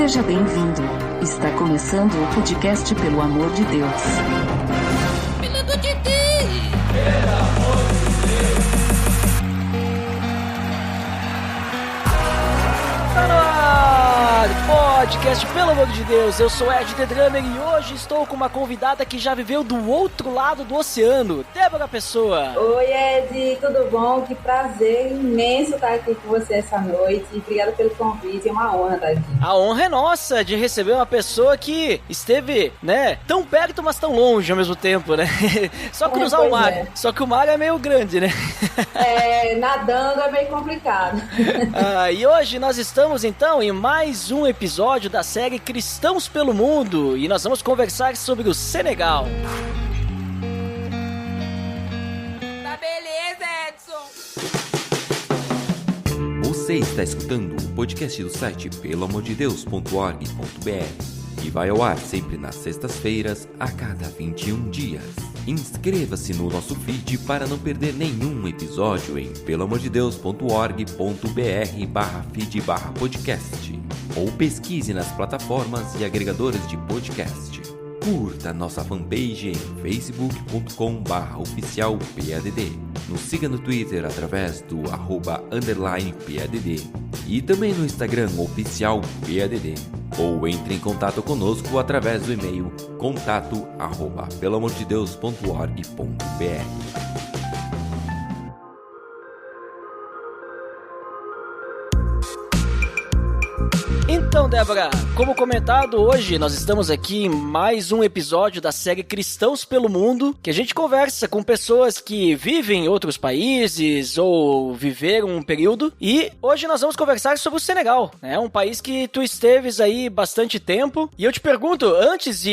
Seja bem-vindo. Está começando o podcast Pelo Amor de Deus. Pelo amor de Deus! Pelo amor de Deus! Tá no ar! Podcast Pelo Amor de Deus. Eu sou Ed The Drummer e hoje estou com uma convidada que já viveu do outro lado do oceano, Débora Pessoa. Oi, Ed, tudo bom? Que prazer imenso estar aqui com você essa noite. Obrigada pelo convite, é uma honra estar aqui. A honra é nossa de receber uma pessoa que esteve, né, tão perto, mas tão longe ao mesmo tempo, né? Só cruzar o mar. É. Só que o mar é meio grande, né? Nadando é meio complicado. E hoje nós estamos, então, em mais um episódio da série Cristãos pelo Mundo e nós vamos conversar sobre o Senegal. Tá beleza, Edson. Você está escutando o podcast do site peloamordedeus.org.br e vai ao ar sempre nas sextas-feiras, a cada 21 dias. Inscreva-se no nosso feed para não perder nenhum episódio em peloamordedeus.org.br/feed/podcast ou pesquise nas plataformas e agregadores de podcast. Curta nossa fanpage em facebook.com/oficialpadd. Nos siga no Twitter através do @_PADD e também no Instagram oficialpadd. Ou entre em contato conosco através do e-mail contato@peloamordedeus.org.br. Então, Débora, como comentado, hoje nós estamos aqui em mais um episódio da série Cristãos pelo Mundo, que a gente conversa com pessoas que vivem em outros países ou viveram um período, e hoje nós vamos conversar sobre o Senegal, né? Um país que tu esteves aí bastante tempo, e eu te pergunto, antes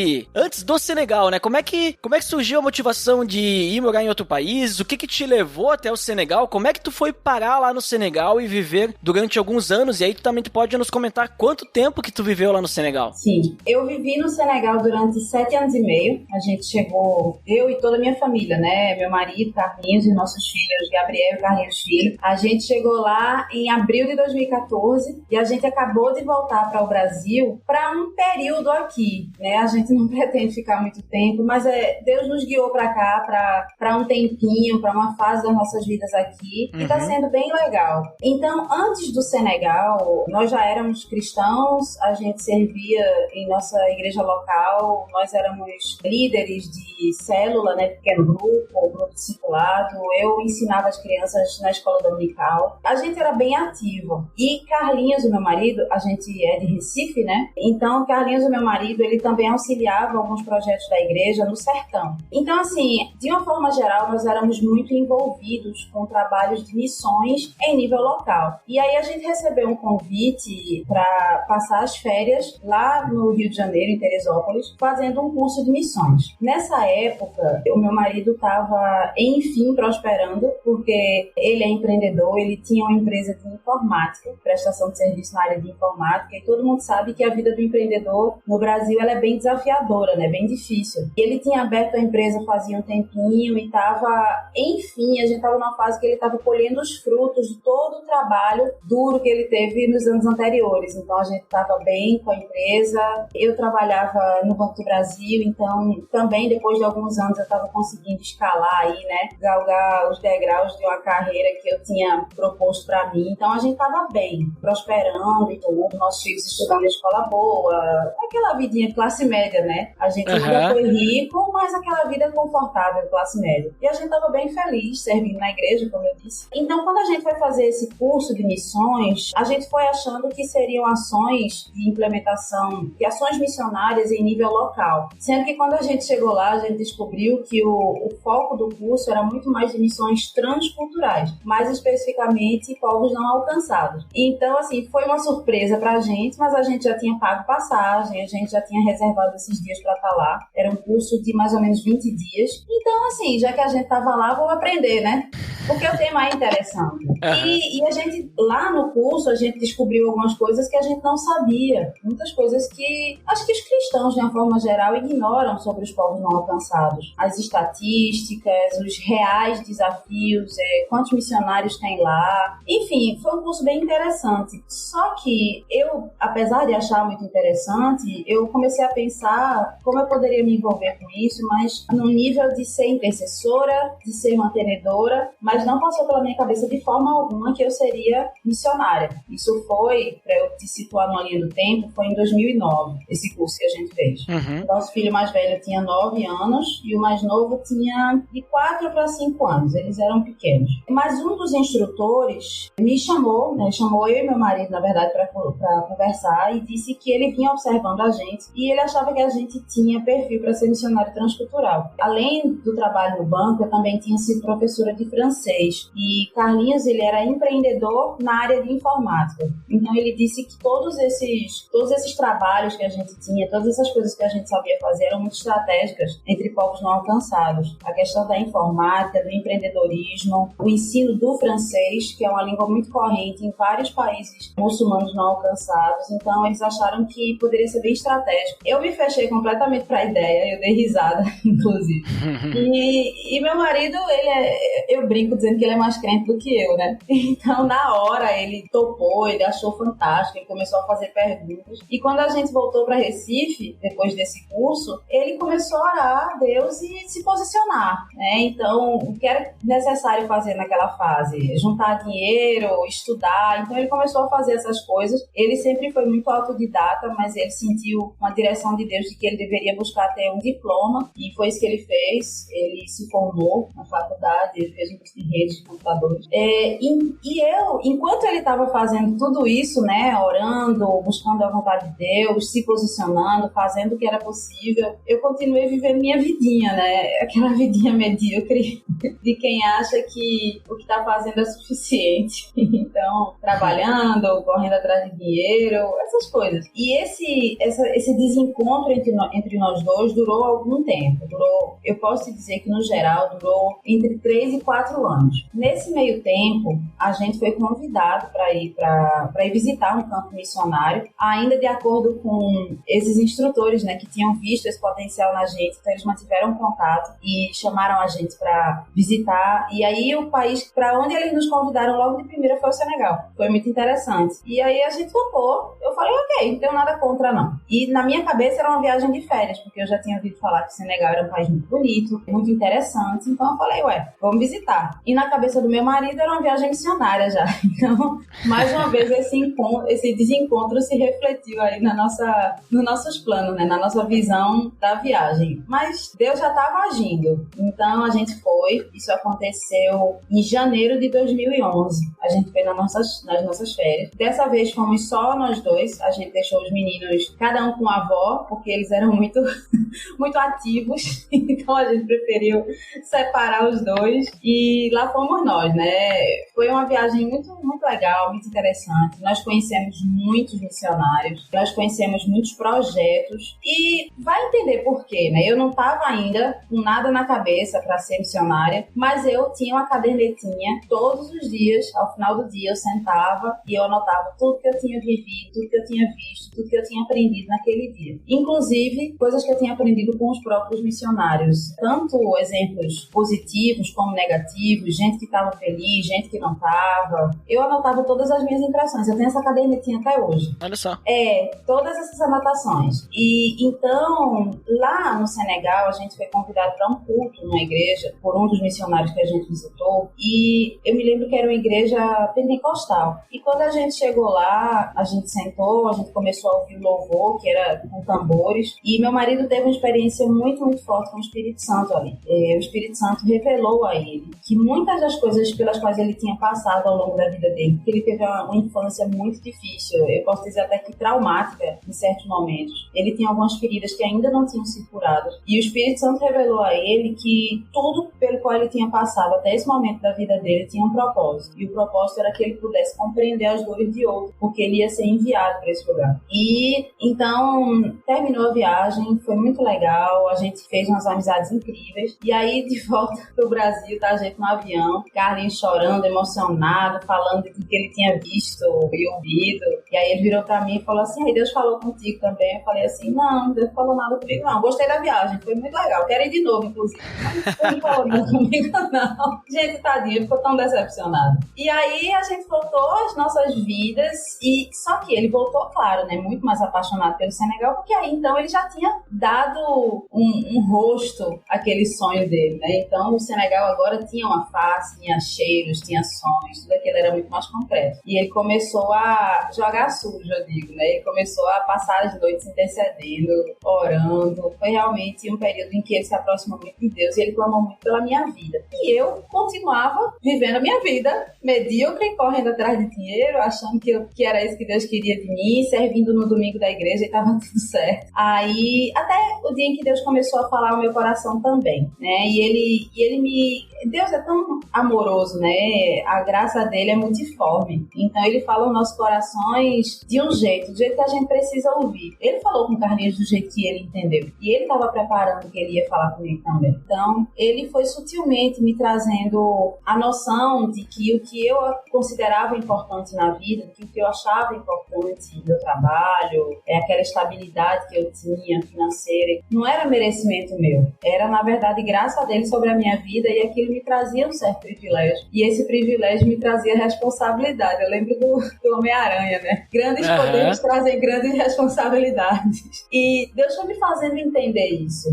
do Senegal, né? Como é que surgiu a motivação de ir morar em outro país? O que te levou até o Senegal? Como é que tu foi parar lá no Senegal e viver durante alguns anos? E aí tu também pode nos comentar quanto tempo que tu viveu lá no Senegal? Sim, eu vivi no Senegal durante 7 anos e meio. A gente chegou, eu e toda a minha família, né? Meu marido, Carlinhos e nossos filhos, Gabriel e Carlinhos Filho. A gente chegou lá em abril de 2014 e a gente acabou de voltar para o Brasil para um período aqui, né? A gente não pretende ficar muito tempo, mas Deus nos guiou para cá para um tempinho, para uma fase das nossas vidas aqui, e tá sendo bem legal. Então, antes do Senegal, nós já éramos cristãos, a gente servia em nossa igreja local, nós éramos líderes de célula, né, pequeno grupo discipulado, eu ensinava as crianças na escola dominical, a gente era bem ativo. E Carlinhos, o meu marido, a gente é de Recife, né, então Carlinhos, o meu marido, ele também auxiliava alguns projetos da igreja no sertão. Então, assim, de uma forma geral, nós éramos muito envolvidos com trabalhos de missões em nível local. E aí a gente recebeu um convite para passar as férias lá no Rio de Janeiro, em Teresópolis, fazendo um curso de missões. Nessa época, o meu marido estava, enfim, prosperando, porque ele é empreendedor, ele tinha uma empresa de informática, prestação de serviço na área de informática, e todo mundo sabe que a vida do empreendedor no Brasil ela é bem desafiadora, né? Bem difícil. Ele tinha aberto a empresa fazia um tempinho e estava, enfim, a gente estava numa fase que ele estava colhendo os frutos de todo o trabalho duro que ele teve nos anos anteriores. Então, a gente estava bem com a empresa. Eu trabalhava no Banco do Brasil, então também depois de alguns anos eu estava conseguindo escalar aí, né? Galgar os degraus de uma carreira que eu tinha proposto para mim. Então a gente estava bem, prosperando e tudo. Nossos filhos estudando em escola boa. Aquela vidinha de classe média, né? A gente nunca foi rico, mas aquela vida confortável de classe média. E a gente estava bem feliz, servindo na igreja, como eu disse. Então quando a gente foi fazer esse curso de missões, a gente foi achando que seriam ações de implementação, de ações missionárias em nível local. Sendo que quando a gente chegou lá, a gente descobriu que o foco do curso era muito mais de missões transculturais, mais especificamente povos não alcançados. Então, assim, foi uma surpresa pra gente, mas a gente já tinha pago passagem, a gente já tinha reservado esses dias pra estar lá. Era um curso de mais ou menos 20 dias. Então, assim, já que a gente tava lá, vamos aprender, né? Porque o tema é interessante. E a gente, lá no curso, a gente descobriu algumas coisas que a gente não sabia. Muitas coisas que acho que os cristãos, de uma forma geral, ignoram sobre os povos não alcançados. As estatísticas, os reais desafios, quantos missionários tem lá. Enfim, foi um curso bem interessante. Só que eu, apesar de achar muito interessante, eu comecei a pensar como eu poderia me envolver com isso, mas no nível de ser intercessora, de ser mantenedora, mas não passou pela minha cabeça de forma alguma que eu seria missionária. Isso foi, para eu te situar numa linha do tempo, foi em 2009, esse curso que a gente fez. Nosso filho mais velho tinha 9 anos e o mais novo tinha de 4 para 5 anos. Eles eram pequenos. Mas um dos instrutores me chamou, né, chamou eu e meu marido, na verdade, para conversar, e disse que ele vinha observando a gente e ele achava que a gente tinha perfil para ser missionário transcultural. Além do trabalho no banco, eu também tinha sido professora de francês. E Carlinhos, ele era empreendedor na área de informática. Então ele disse que todos esses trabalhos que a gente tinha, todas essas coisas que a gente sabia fazer eram muito estratégicas entre povos não alcançados. A questão da informática, do empreendedorismo, o ensino do francês, que é uma língua muito corrente em vários países muçulmanos não alcançados. Então eles acharam que poderia ser bem estratégico. Eu me fechei completamente para a ideia, eu dei risada, inclusive. E meu marido, eu brinco dizendo que ele é mais crente do que eu, né? Então, na hora, ele topou, ele achou fantástico, ele começou a fazer perguntas. E quando a gente voltou para Recife, depois desse curso, ele começou a orar a Deus e se posicionar, né? Então, o que era necessário fazer naquela fase? Juntar dinheiro, estudar. Então, ele começou a fazer essas coisas. Ele sempre foi muito autodidata, mas ele sentiu uma direção de Deus de que ele deveria buscar ter um diploma, e foi isso que ele fez. Ele se formou na faculdade, ele fez um curso de redes de computadores. E eu, enquanto ele estava fazendo tudo isso, né, orando, buscando a vontade de Deus, se posicionando, fazendo o que era possível, eu continuei vivendo minha vidinha, né, aquela vidinha medíocre de quem acha que o que está fazendo é suficiente. Então, trabalhando, correndo atrás de dinheiro, essas coisas. E esse desencontro entre nós dois durou algum tempo. Eu posso te dizer que, no geral, durou entre 3 e 4 anos. Nesse meio tempo, a gente foi convidado para ir visitar um campo missionário, ainda de acordo com esses instrutores, né, que tinham visto esse potencial na gente. Então, eles mantiveram contato e chamaram a gente para visitar. E aí, o país para onde eles nos convidaram logo de primeira foi o Senegal. Foi muito interessante. E aí, a gente topou. Eu falei, ok, não tenho nada contra, não. E na minha cabeça era uma viagem de férias, porque eu já tinha ouvido falar que o Senegal era um país muito bonito, muito interessante. Então, eu falei, vamos visitar. E na cabeça do meu marido era uma viagem missionária já. Então, mais uma vez, esse desencontro se refletiu aí nos nossos planos, né? Na nossa visão da viagem. Mas Deus já estava agindo. Então, a gente foi. Isso aconteceu em janeiro de 2011. A gente foi nas nossas férias. Dessa vez, fomos só nós dois. A gente deixou os meninos, cada um com a avó, porque eles eram muito, muito ativos. Então, a gente preferiu separar os dois. E lá fomos nós, né? Foi uma viagem muito, muito legal, muito interessante. Nós conhecemos muitos missionários, nós conhecemos muitos projetos, e vai entender por quê, né? Eu não estava ainda com nada na cabeça para ser missionária, mas eu tinha uma cadernetinha. Todos os dias, ao final do dia, eu sentava e eu anotava tudo que eu tinha vivido, tudo que eu tinha visto, tudo que eu tinha aprendido naquele dia. Inclusive, coisas que eu tinha aprendido com os próprios missionários. Tanto exemplos positivos como negativos, gente que estava feliz, gente que não estava. Eu anotava todas as minhas impressões. Eu tenho essa cadernetinha até hoje. Olha só. Todas essas anotações. E então, lá no Senegal, a gente foi convidado para um culto numa igreja por um dos missionários que a gente visitou. E eu me lembro que era uma igreja pentecostal. E quando a gente chegou lá, a gente sentou, a gente começou a ouvir o louvor, que era com tambores. E meu marido teve uma experiência muito, muito forte com o Espírito Santo ali. O Espírito Santo revelou a ele que muitas das coisas pelas quais ele tinha passado ao longo da vida dele, porque ele teve uma infância muito difícil, eu posso dizer até que traumática em certos momentos. Ele tinha algumas feridas que ainda não tinham sido curadas. E o Espírito Santo revelou a ele que tudo pelo qual ele tinha passado até esse momento da vida dele tinha um propósito. E o propósito era que ele pudesse compreender as dores de outro, porque ele ia ser enviado para esse lugar. E então terminou a viagem, foi muito muito legal, a gente fez umas amizades incríveis. E aí, de volta pro Brasil, tá a gente no avião, Carlinhos chorando, emocionado, falando do que ele tinha visto e ouvido. E aí ele virou pra mim e falou assim, Deus falou contigo também? Eu falei assim, não, Deus falou nada comigo não, gostei da viagem, foi muito legal, quero ir de novo, inclusive. Não falou nada comigo não. Gente, tadinho, ficou tão decepcionado. E aí a gente voltou às nossas vidas, e só que ele voltou, claro, né, muito mais apaixonado pelo Senegal, porque aí então ele já tinha dado um rosto àquele sonho dele, né? Então o Senegal agora tinha uma face, tinha cheiros, tinha sons, tudo aquilo era muito mais concreto. E ele começou a jogar sujo, eu digo, né? Ele começou a passar as noites intercedendo, orando. Foi realmente um período em que ele se aproximou muito de Deus e ele clamou muito pela minha vida. E eu continuava vivendo a minha vida, medíocre, correndo atrás de dinheiro, achando que era isso que Deus queria de mim, servindo no domingo da igreja e estava tudo certo. Aí, até o dia em que Deus começou a falar ao meu coração também, né? E ele me... Deus é tão amoroso, né? A graça dele é multiforme. Então, ele fala aos nossos corações de um jeito, do jeito que a gente precisa ouvir. Ele falou com o Carlinhos do jeito que ele entendeu. E ele estava preparando que ele ia falar comigo também. Então, ele foi sutilmente me trazendo a noção de que o que eu considerava importante na vida, que o que eu achava importante no meu trabalho, aquela estabilidade que eu tinha financeira, não era merecimento meu. Era, na verdade, graça dele sobre a minha vida, e aquilo me trazia um certo privilégio. E esse privilégio me trazia responsabilidade. Eu lembro do Homem-Aranha, né? Grandes poderes trazem grandes responsabilidades. E Deus foi me fazendo entender isso.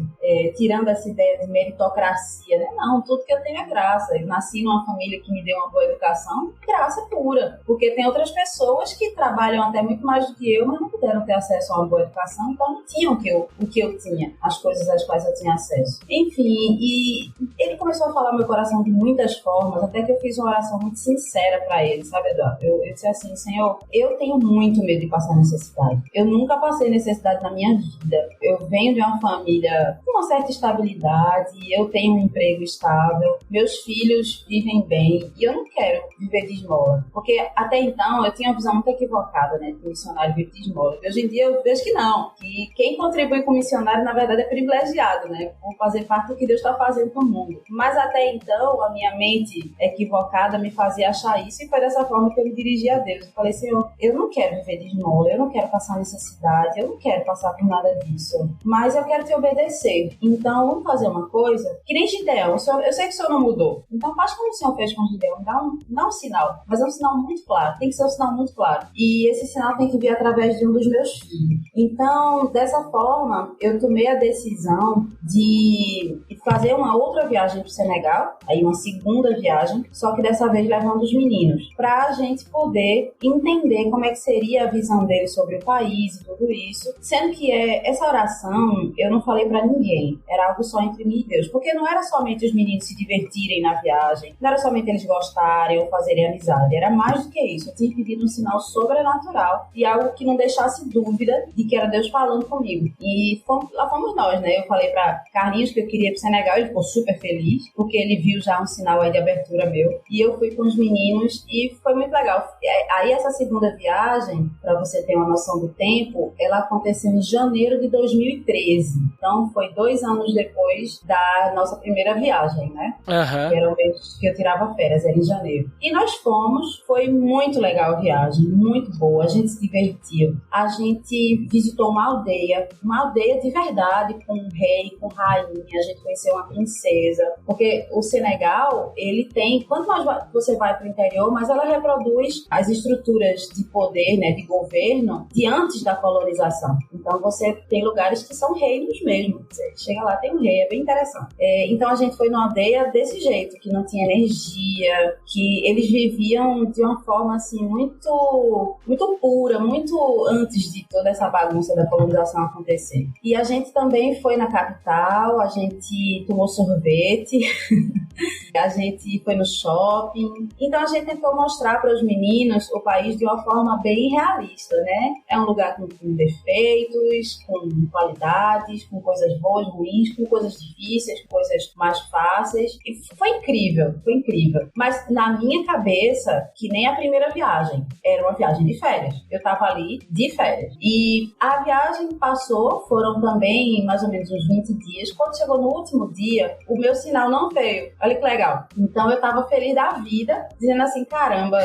Tirando essa ideia de meritocracia, né? Não, tudo que eu tenho é graça. Eu nasci numa família que me deu uma boa educação, graça pura. Porque tem outras pessoas que trabalham até muito mais do que eu, mas não puderam ter acesso a uma boa educação, então não tinham o que eu tinha, as coisas às quais eu tinha acesso. Enfim, e ele começou a falar no meu coração de muitas formas, até que eu fiz uma oração muito sincera pra ele, sabe, Eduardo? Eu disse assim, Senhor, eu tenho muito medo de passar necessidade. Eu nunca passei necessidade na minha vida. Eu venho de uma família com uma certa estabilidade, eu tenho um emprego estável, meus filhos vivem bem, e eu não quero viver de esmola. Porque até então eu tinha uma visão muito equivocada, né, de missionário viver de esmola. E hoje em dia eu vejo que não, que quem contribui com o missionário, na verdade, é privilegiado, né, por fazer parte do que Deus está fazendo no mundo. Mas até então, a minha mente equivocada me fazia achar isso, e foi dessa forma que eu me dirigi a Deus. Eu falei, Senhor, eu não quero viver de esmola, eu não quero passar necessidade, eu não quero passar por nada disso, mas eu quero te obedecer. Então, vamos fazer uma coisa que nem Gideão. Eu sei que o Senhor não mudou, então faz como o Senhor fez com Gideão, dá um sinal, mas é um sinal muito claro, tem que ser um sinal muito claro, e esse sinal tem que vir através de um dos meus filhos. Então, dessa forma, eu tomei a decisão de fazer uma outra viagem para o Senegal, aí uma segunda viagem, só que dessa vez levando os meninos, para a gente poder entender como é que seria a visão deles sobre o país e tudo isso, sendo que essa oração eu não falei para ninguém, era algo só entre mim e Deus, porque não era somente os meninos se divertirem na viagem, não era somente eles gostarem ou fazerem amizade, era mais do que isso. Eu tinha pedido um sinal sobrenatural e algo que não deixasse dúvida de que era Deus falando comigo. E lá fomos nós, né? Eu falei para Carlinhos que eu queria ir pro Senegal, ele ficou super feliz, porque ele viu já um sinal aí de abertura meu. E eu fui com os meninos e foi muito legal. Aí essa segunda viagem, para você ter uma noção do tempo, ela aconteceu em janeiro de 2013. Então foi 2 anos depois da nossa primeira viagem, né? Que era o mês que eu tirava férias, era em janeiro. E nós fomos, foi muito legal a viagem, muito boa, a gente se divertiu. A gente visitou uma aldeia de verdade, com um rei, com rainha, a gente conheceu uma princesa, porque o Senegal, ele tem, quanto mais você vai para o interior, mais ela reproduz as estruturas de poder, né, de governo, de antes da colonização. Então você tem lugares que são reinos mesmo, você chega lá, tem um rei, é bem interessante. Então a gente foi numa aldeia desse jeito, que não tinha energia, que eles viviam de uma forma assim muito, muito pura, muito antes de toda essa bagunça da colonização acontecer. E a gente também foi na capital, a gente tomou sorvete, a gente foi no shopping. Então a gente tentou mostrar para os meninos o país de uma forma bem realista, né? É um lugar com defeitos, com qualidades, com coisas boas, boas, ruins, com coisas difíceis, com coisas mais fáceis. E foi incrível, foi incrível. Mas na minha cabeça, que nem a primeira viagem, era uma viagem de férias. Eu tava ali de férias. E a viagem passou, foram também mais ou menos uns 20 dias. Quando chegou no último dia, o meu sinal não veio. Olha que legal. Então eu tava feliz da vida, dizendo assim, caramba.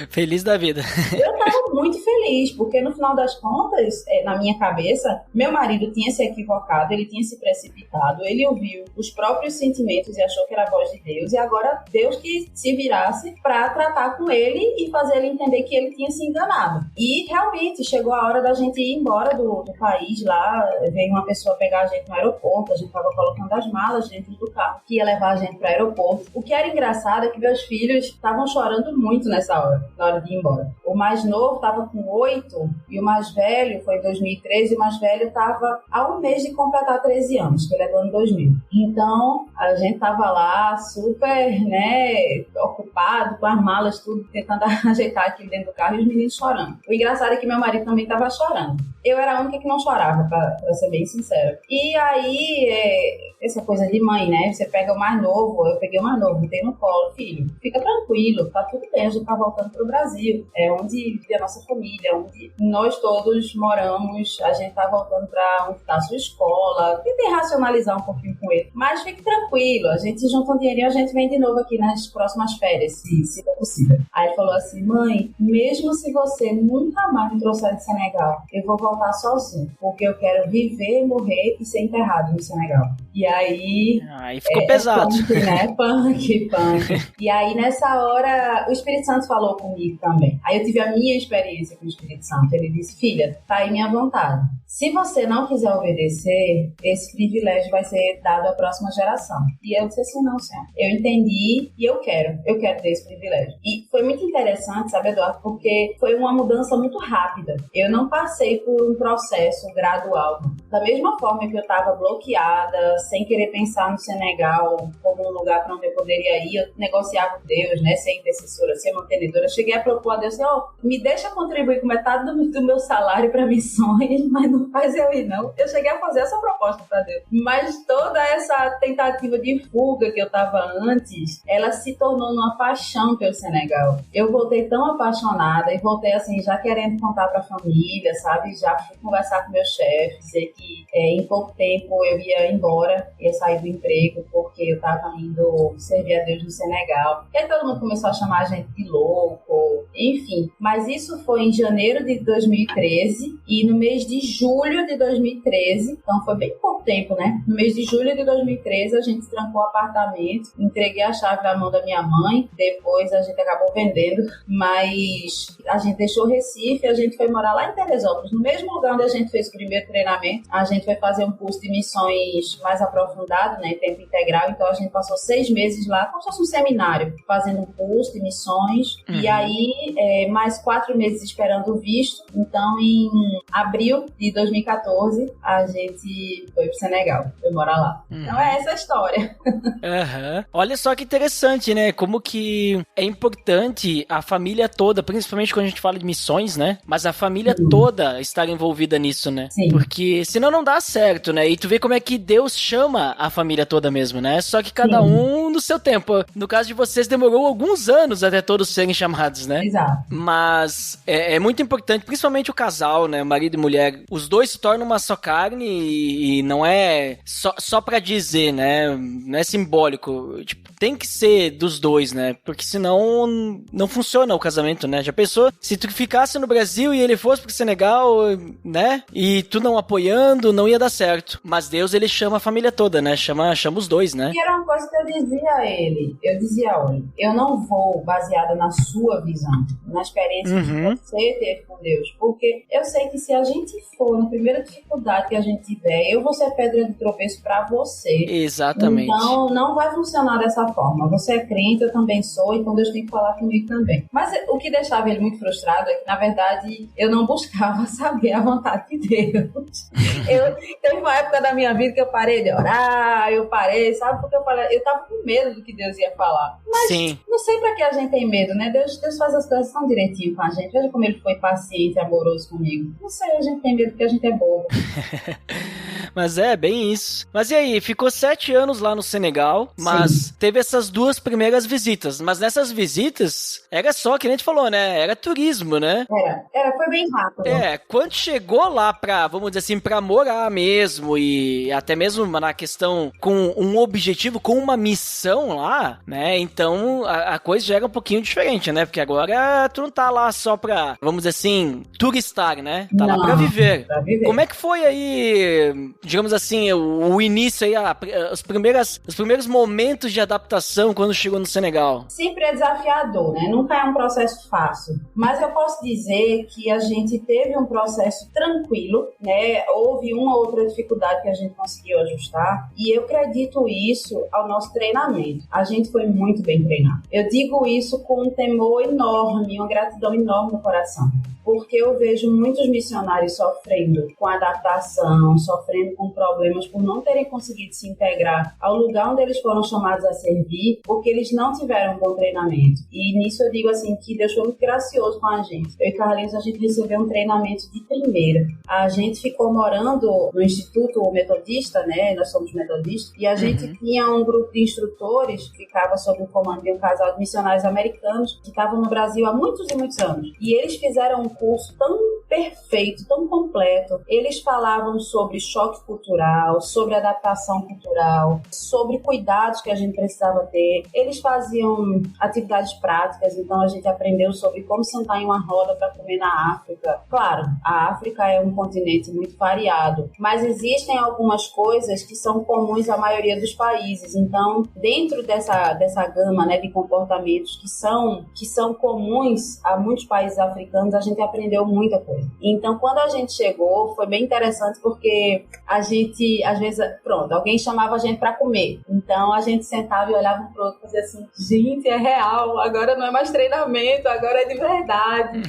Feliz da vida. Eu tava muito feliz, porque no final das contas, na minha cabeça, meu marido tinha se equivocado, ele tinha se precipitado, ele ouviu os próprios sentimentos e achou que era a voz de Deus, e agora Deus que se virasse pra tratar com ele e fazer ele entender que ele tinha se enganado. E realmente chegou a hora da gente ir embora do país lá, veio uma pessoa pegar a gente no aeroporto, a gente tava colocando as malas dentro do carro, que ia levar a gente pro aeroporto. O que era engraçado é que meus filhos estavam chorando muito nessa hora, na hora de ir embora. O mais novo tava com 8 e o mais velho, foi em 2013, o mais velho tava há um mês de completar 13 anos, que ele é do ano 2000. Então, a gente tava lá super, né, ocupado com as malas, tudo, tentando ajeitar aquilo dentro do carro e os meninos chorando. O engraçado é que meu marido também tava chorando. Eu era a única que não chorava, pra ser bem sincera. E aí, essa coisa de mãe, né? Você pega o mais novo, eu peguei o mais novo, botei no colo, filho, fica tranquilo, tá tudo bem, a gente tá voltando pro Brasil. É onde vive a nossa família, onde nós todos moramos, a gente tá voltando pra onde tá a sua escola. Tentei racionalizar um pouquinho com ele. Mas fique tranquilo, a gente junta um dinheirinho, a gente vem de novo aqui nas próximas férias, se for possível. Aí ele falou assim, mãe, mesmo se você nunca mais me trouxer de Senegal, eu vou voltar sozinho, porque eu quero viver, morrer e ser enterrado no Senegal. E aí... Aí ficou pesado. Punk, né? Punk. E aí, nessa hora, o Espírito Santo falou comigo também. Aí eu tive a minha experiência com o Espírito Santo. Ele disse, filha, tá aí minha vontade. Se você não quiser obedecer, esse privilégio vai ser dado à próxima geração. E eu disse assim, não, senhor. Eu entendi e eu quero ter esse privilégio. E foi muito interessante, sabe, Eduardo, porque foi uma mudança muito rápida. Eu não passei por um processo gradual. Da mesma forma que eu estava bloqueada, sem querer pensar no Senegal como um lugar para onde eu poderia ir, eu negociava com Deus, né, ser intercessora, ser mantenedora. Eu cheguei a propor a Deus assim, me deixa contribuir com metade do meu salário para missões, mas não faz eu ir, não. Eu cheguei a fazer essa proposta para Deus. Mas toda essa tentativa de fuga que eu estava antes, ela se tornou numa paixão pelo Senegal. Eu voltei tão apaixonada e voltei assim, já querendo contar para a família, sabe? Já fui conversar com meu chefe, dizer que em pouco tempo eu ia embora, ia sair do emprego, porque eu estava indo servir a Deus no Senegal. E aí todo mundo começou a chamar a gente de louco, enfim. Mas isso foi em janeiro de 2013 e no mês de julho de 2013, então foi bem pouco tempo, né? No mês de julho de 2013 a gente trancou o apartamento, entreguei a chave na mão da minha mãe, depois a gente acabou vendendo, mas a gente deixou Recife, a gente foi morar lá em Teresópolis, no mesmo lugar onde a gente fez o primeiro treinamento. A gente foi fazer um curso de missões mais aprofundado, né, em tempo integral, então a gente passou 6 meses lá, como se fosse um seminário, fazendo um curso de missões, e aí mais 4 meses esperando o visto. Então em abril de 2014 a gente foi pro Senegal, foi morar lá. Então é essa a história. Olha só que interessante, né, como que é importante a família toda, principalmente quando a gente fala de missões, né, mas a família toda estar envolvida nisso, né, Sim. Porque senão não dá certo, né, e tu vê como é que Deus chama a família toda mesmo, né, só que cada um no seu tempo. No caso de vocês demorou alguns anos até todos serem chamados, né. Exato. Mas é muito importante, principalmente o casal, né, marido e mulher, os dois se tornam uma só carne e não é só pra dizer, né, não é simbólico, tipo, tem que ser dos dois, né, porque senão não funciona o casamento, né, já pensou, se tu ficasse no Brasil e ele fosse pro Senegal, né, e tu não apoiando, não ia dar certo, mas Deus, ele chama a família toda, né, chama os dois, né. E era uma coisa que eu dizia a ele, olha, eu não vou baseada na sua visão, na experiência que você teve com Deus, porque eu sei que se a gente for na primeira dificuldade que a gente tiver, eu vou ser pedra de tropeço pra você. Exatamente. Então, não vai funcionar dessa forma. Você é crente, eu também sou, então Deus tem que falar comigo também. Mas o que deixava ele muito frustrado é que, na verdade, eu não buscava saber a vontade de Deus. Teve uma época da minha vida que eu parei de orar, sabe? Porque eu tava com medo do que Deus ia falar. Mas Sim. Não sei pra que a gente tem medo, né? Deus faz as coisas tão direitinho com a gente. Veja como ele foi paciente e amoroso comigo. Não sei, a gente tem medo porque a gente é bobo. Mas é, bem isso. Mas e aí, ficou 7 anos lá no Senegal, mas teve essas 2 primeiras visitas. Mas nessas visitas, era só, que nem a gente falou, né? Era turismo, né? Foi bem rápido. Quando chegou lá pra, vamos dizer assim, pra morar mesmo e até mesmo na questão com um objetivo, com uma missão lá, né? Então a coisa já era um pouquinho diferente, né? Porque agora tu não tá lá só pra, vamos dizer assim, turistar, né? Tá lá pra viver. Como é que foi aí, digamos assim, o início aí, os primeiros momentos de adaptação quando chegou no Senegal? Sempre é desafiador, né? Nunca é um processo fácil. Mas eu posso dizer que a gente teve um processo tranquilo, né? Houve uma ou outra dificuldade que a gente conseguiu ajustar. E eu acredito isso ao nosso treinamento. A gente foi muito bem treinado. Eu digo isso com um temor enorme, uma gratidão enorme no coração. Porque eu vejo muitos missionários sofrendo com adaptação, sofrendo com problemas por não terem conseguido se integrar ao lugar onde eles foram chamados a servir, porque eles não tiveram um bom treinamento. E nisso eu digo assim, que Deus foi muito gracioso com a gente. Eu e Carlinhos, a gente recebeu um treinamento de primeira. A gente ficou morando no Instituto Metodista, né? Nós somos metodistas, e a gente tinha um grupo de instrutores que ficava sob o comando de um casal de missionários americanos que estavam no Brasil há muitos e muitos anos. E eles fizeram um curso tão perfeito, tão completo. Eles falavam sobre choque cultural, sobre adaptação cultural, sobre cuidados que a gente precisava ter. Eles faziam atividades práticas, então a gente aprendeu sobre como sentar em uma roda para comer na África. Claro, a África é um continente muito variado, mas existem algumas coisas que são comuns à maioria dos países. Então, dentro dessa gama, né, de comportamentos que são comuns a muitos países africanos, a gente aprendeu muita coisa. Então, quando a gente chegou, foi bem interessante porque a gente, às vezes, alguém chamava a gente para comer. Então, a gente sentava e olhava pro outro e dizia assim, gente, é real, agora não é mais treinamento, agora é de verdade.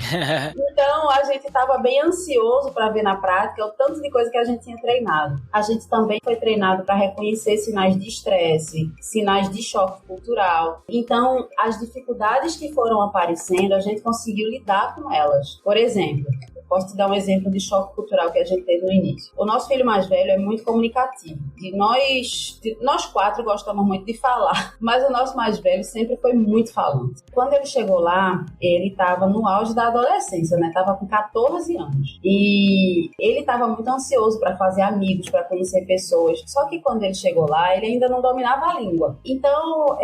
Então, a gente estava bem ansioso para ver na prática o tanto de coisa que a gente tinha treinado. A gente também foi treinado para reconhecer sinais de estresse, sinais de choque cultural. Então, as dificuldades que foram aparecendo, a gente conseguiu lidar com elas. Por exemplo, posso te dar um exemplo de choque cultural que a gente teve no início. O nosso filho mais velho é muito comunicativo. Nós 4 gostamos muito de falar, mas o nosso mais velho sempre foi muito falante. Quando ele chegou lá, ele estava no auge da adolescência, né? Estava com 14 anos. E ele estava muito ansioso para fazer amigos, para conhecer pessoas. Só que quando ele chegou lá, ele ainda não dominava a língua. Então,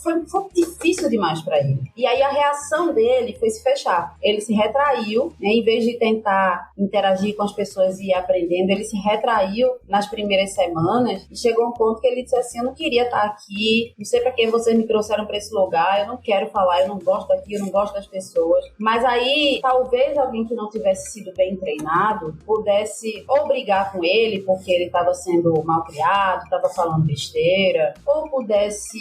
foi difícil demais para ele. E aí a reação dele foi se fechar. Ele se retraiu, né? Em vez de tentar interagir com as pessoas e ir aprendendo, ele se retraiu nas primeiras semanas e chegou a um ponto que ele disse assim, eu não queria estar aqui, não sei para que vocês me trouxeram para esse lugar, eu não quero falar, eu não gosto daqui, eu não gosto das pessoas. Mas aí, talvez alguém que não tivesse sido bem treinado pudesse ou brigar com ele porque ele estava sendo mal criado, estava falando besteira, ou pudesse,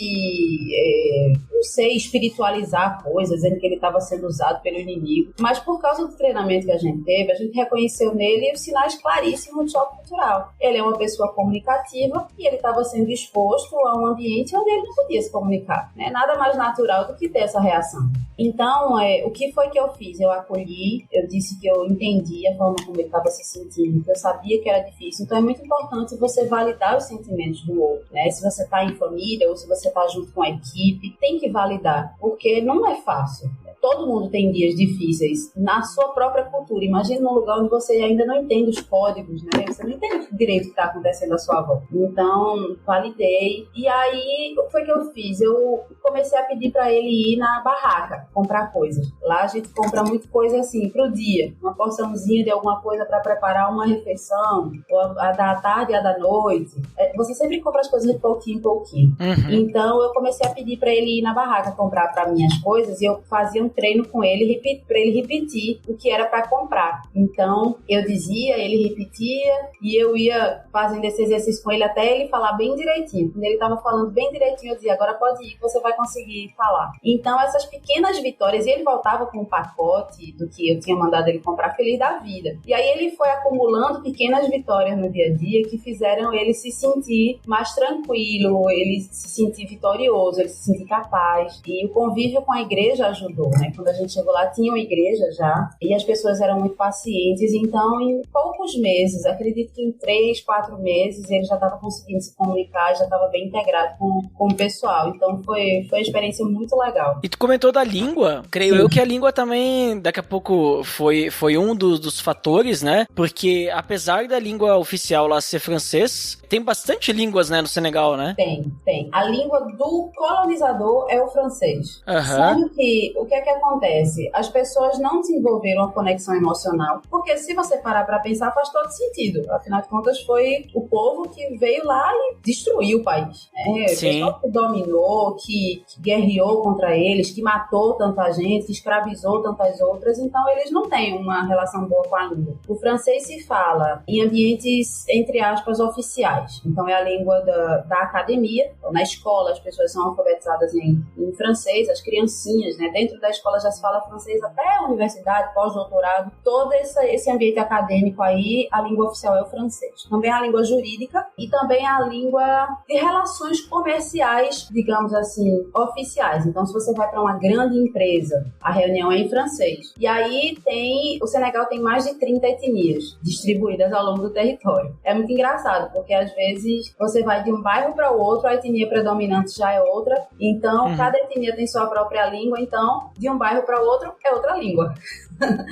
não sei, espiritualizar coisas, dizendo que ele estava sendo usado pelo inimigo. Mas por causa do treinamento que a gente teve, a gente reconheceu nele os sinais claríssimos de choque cultural. Ele é uma pessoa comunicativa e ele estava sendo exposto a um ambiente onde ele não podia se comunicar, né? Nada mais natural do que ter essa reação. Então, o que foi que eu fiz? Eu acolhi, eu disse que eu entendi a forma como ele estava se sentindo, que eu sabia que era difícil. Então, é muito importante você validar os sentimentos do outro, né? Se você está em família ou se você está junto com a equipe, tem que validar, porque não é fácil. Todo mundo tem dias difíceis na sua própria cultura. Imagina num lugar onde você ainda não entende os códigos, né? Você não entende direito o que está acontecendo à sua volta. Então, validei. E aí, o que foi que eu fiz? Eu comecei a pedir para ele ir na barraca, comprar coisas. Lá a gente compra muita coisa assim, pro dia. Uma porçãozinha de alguma coisa para preparar uma refeição, ou a da tarde e a da noite. Você sempre compra as coisas de pouquinho em pouquinho. Então, eu comecei a pedir para ele ir na barraca comprar para mim as coisas e eu fazia um treino com ele para ele repetir o que era para comprar. Então, eu dizia, ele repetia e eu ia fazendo esse exercício com ele até ele falar bem direitinho. Quando ele estava falando bem direitinho, eu dizia, agora pode ir que você vai conseguir falar. Então, essas pequenas vitórias, e ele voltava com um pacote do que eu tinha mandado ele comprar, feliz da vida. E aí ele foi acumulando pequenas vitórias no dia a dia que fizeram ele se sentir mais tranquilo, ele se sentir vitorioso, ele se sentir capaz. E o convívio com a igreja ajudou, né? né? Quando a gente chegou lá, tinha uma igreja já, e as pessoas eram muito pacientes, então em poucos meses, acredito que em 3, 4 meses, ele já estava conseguindo se comunicar, já estava bem integrado com o pessoal, então foi uma experiência muito legal. E tu comentou da língua, creio eu que a língua também, daqui a pouco, foi um dos fatores, né? Porque apesar da língua oficial lá ser francês, tem bastante línguas, né, no Senegal, né? Tem. A língua do colonizador é o francês. Sendo que, o que é que acontece? As pessoas não desenvolveram uma conexão emocional, porque se você parar pra pensar, faz todo sentido. Afinal de contas, foi o povo que veio lá e destruiu o país. O pessoal que dominou, que guerreou contra eles, que matou tanta gente, que escravizou tantas outras, então eles não têm uma relação boa com a língua. O francês se fala em ambientes, entre aspas, oficiais. Então é a língua da academia. Então, na escola as pessoas são alfabetizadas em francês, as criancinhas, né? Dentro da escola já se fala francês até a universidade, pós-doutorado. Todo esse ambiente acadêmico aí, a língua oficial é o francês. Também a língua jurídica e também a língua de relações comerciais, digamos assim, oficiais. Então, se você vai para uma grande empresa, a reunião é em francês. E aí o Senegal tem mais de 30 etnias distribuídas ao longo do território. É muito engraçado, porque às vezes você vai de um bairro para o outro, a etnia predominante já é outra. Então, cada etnia tem sua própria língua. Então, de um bairro para o outro é outra língua.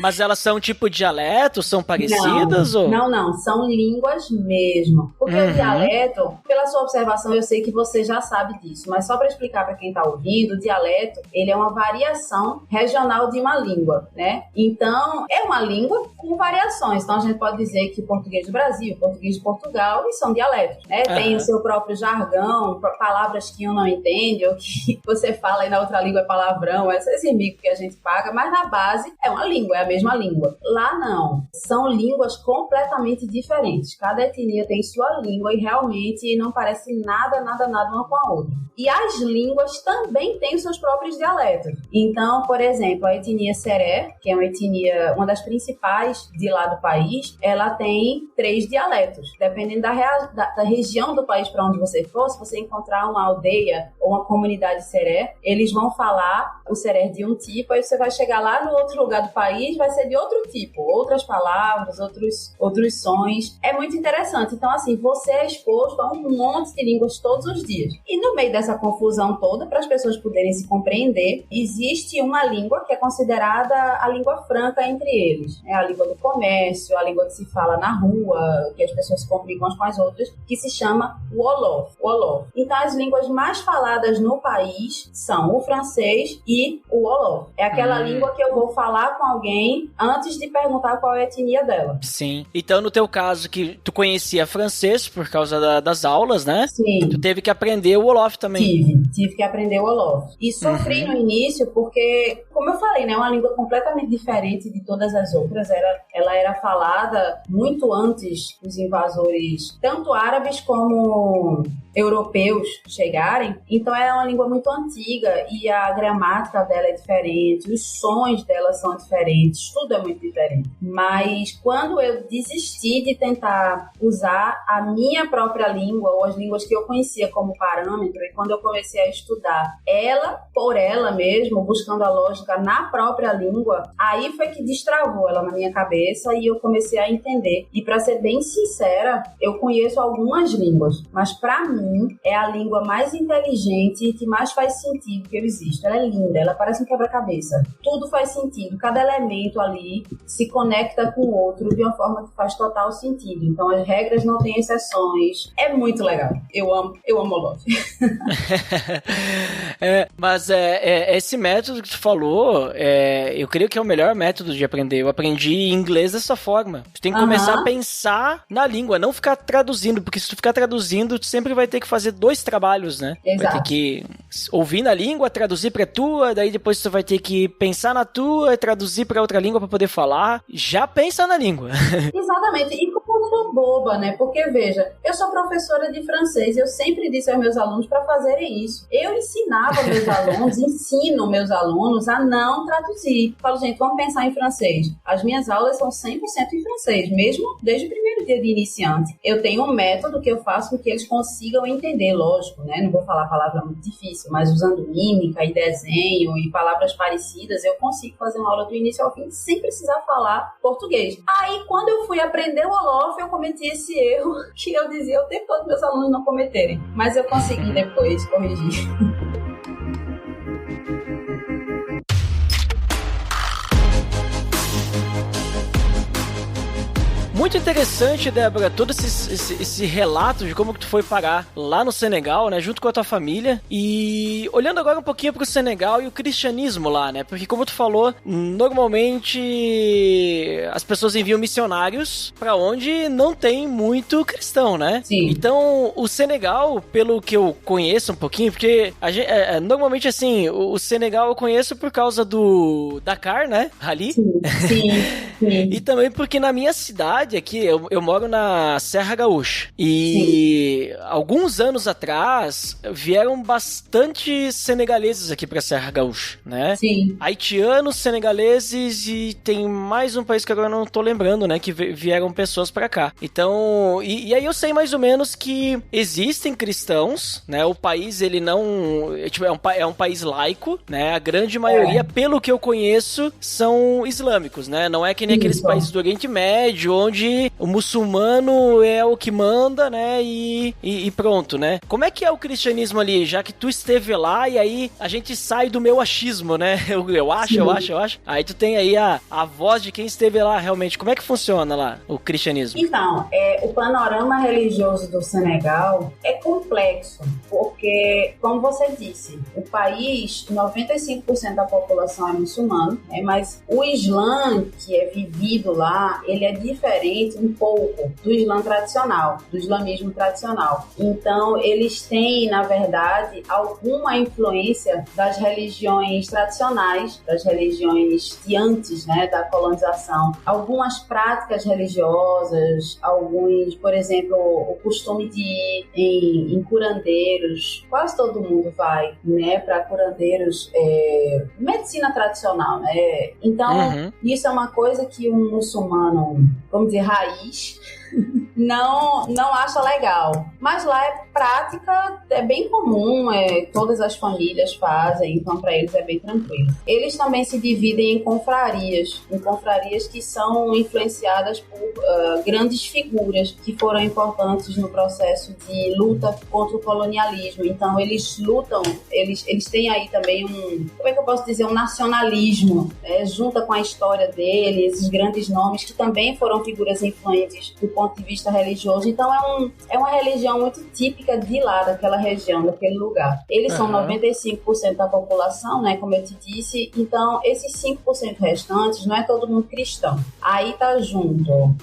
Mas elas são tipo dialetos? São parecidas? Não. São línguas mesmo. Porque o dialeto, pela sua observação, eu sei que você já sabe disso, mas só para explicar para quem está ouvindo, o dialeto, ele é uma variação regional de uma língua, né? Então, é uma língua com variações. Então, a gente pode dizer que o português do Brasil, o português de Portugal, e são dialetos, né? Tem o seu próprio jargão, palavras que um não entende, ou que você fala e na outra língua é palavrão, esse mico que a gente paga, mas na base é uma língua, é a mesma língua. Lá não, são línguas completamente diferentes. Cada etnia tem sua língua e realmente não parece nada uma com a outra. E as línguas também têm os seus próprios dialetos. Então, por exemplo, a etnia Seré, que é uma etnia, uma das principais de lá do país, ela tem 3 dialetos. Dependendo da região do país para onde você for, se você encontrar uma aldeia ou uma comunidade Seré, eles vão falar o Seré de um tipo, aí você vai chegar lá no outro lugar do país, vai ser de outro tipo, outras palavras, outros sons. É muito interessante. Então, assim, você é exposto a um monte de línguas todos os dias. E no meio dessa confusão toda, para as pessoas poderem se compreender, existe uma língua que é considerada a língua franca entre eles. É a língua do comércio, a língua que se fala na rua, que as pessoas se comunicam umas com as outras, que se chama Wolof. Então, as línguas mais faladas no país são o francês e o Wolof. É aquela língua que eu vou falar com alguém antes de perguntar qual é a etnia dela. Sim. Então, no teu caso, que tu conhecia francês por causa das aulas, né? Sim. Tu teve que aprender o Wolof também. Tive que aprender o Wolof. E sofri no início porque, como eu falei, né, é uma língua completamente diferente de todas as outras. Ela era falada muito antes dos invasores, tanto árabes como europeus chegarem. Então é uma língua muito antiga e a gramática dela é diferente, os sons dela são diferentes, tudo é muito diferente. Mas quando eu desisti de tentar usar a minha própria língua ou as línguas que eu conhecia como parâmetro, e quando eu comecei a estudar ela por ela mesmo, buscando a lógica na própria língua, aí foi que destravou ela na minha cabeça e eu comecei a entender. E para ser bem sincera, eu conheço algumas línguas, mas para mim é a língua mais inteligente e que mais faz sentido que eu existo. Ela é linda, ela parece um quebra-cabeça. Tudo faz sentido, cada elemento ali se conecta com o outro de uma forma que faz total sentido. Então as regras não têm exceções. É muito legal. Eu amo Wolof. Mas esse método que tu falou, eu creio que é o melhor método de aprender. Eu aprendi inglês dessa forma. Tu tem que começar a pensar na língua, não ficar traduzindo, porque se tu ficar traduzindo, tu sempre vai ter que fazer 2 trabalhos, né? Exato. Vai ter que ouvir na língua, traduzir pra tua, daí depois tu vai ter que pensar na tua e traduzir pra outra língua pra poder falar. Já pensa na língua. Exatamente. E como coisa boba, né? Porque, veja, eu sou professora de francês e eu sempre disse aos meus alunos para fazerem isso. Eu ensinava meus alunos, ensino meus alunos a não traduzir. Falo, gente, vamos pensar em francês. As minhas aulas são 100% em francês, mesmo desde o primeiro dia de iniciante. Eu tenho um método que eu faço com que eles consigam entender, lógico, né? Não vou falar palavra muito difícil, mas usando mímica e desenho e palavras parecidas, eu consigo fazer uma aula do início ao fim sem precisar falar português. Aí, quando eu fui aprender o Olof, eu cometi esse erro que eu dizia o tempo todo meus alunos não cometerem. Mas eu consegui depois corrigir. Muito interessante, Débora, todo esse relato de como que tu foi parar lá no Senegal, né, junto com a tua família. E olhando agora um pouquinho pro Senegal e o cristianismo lá, né, porque como tu falou, normalmente as pessoas enviam missionários pra onde não tem muito cristão, né? Sim. Então, o Senegal, pelo que eu conheço um pouquinho, porque normalmente assim, o Senegal eu conheço por causa do Dakar, né, ali. Sim. E também porque na minha cidade aqui, eu moro na Serra Gaúcha. E alguns anos atrás vieram bastante senegaleses aqui pra Serra Gaúcha, né? Sim. Haitianos, senegaleses e tem mais um país que agora eu não tô lembrando, né? Que vieram pessoas pra cá. Então, e aí eu sei mais ou menos que existem cristãos, né? O país, ele não... Tipo, é um país laico, né? A grande maioria, pelo que eu conheço, são islâmicos, né? Não é que nem aqueles países do Oriente Médio, onde o muçulmano é o que manda, né, e pronto, né? Como é que é o cristianismo ali, já que tu esteve lá e aí a gente sai do meu achismo, né? Eu acho. Aí tu tem aí a voz de quem esteve lá realmente. Como é que funciona lá o cristianismo? Então, o panorama religioso do Senegal é complexo, porque, como você disse, o país, 95% da população é muçulmana, né, mas o Islã que é vivido lá, ele é diferente um pouco do Islã tradicional, do islamismo tradicional. Então, eles têm, na verdade, alguma influência das religiões tradicionais, das religiões de antes, né, da colonização. Algumas práticas religiosas, por exemplo, o costume de ir em curandeiros. Quase todo mundo vai, né, para curandeiros, medicina tradicional, né? Então, isso é uma coisa que um muçulmano, vamos dizer, raiz, não acha legal. Mas lá é prática, é bem comum, todas as famílias fazem, então para eles é bem tranquilo. Eles também se dividem em confrarias que são influenciadas por grandes figuras que foram importantes no processo de luta contra o colonialismo. Então eles lutam, eles têm aí também como é que eu posso dizer, um nacionalismo, junta com a história deles, esses grandes nomes que também foram figuras influentes do ponto de vista religioso. Então é uma religião muito típica de lá, daquela região, daquele lugar. Eles são 95% da população, né, como eu te disse. Então esses 5% restantes não é todo mundo cristão. Aí tá junto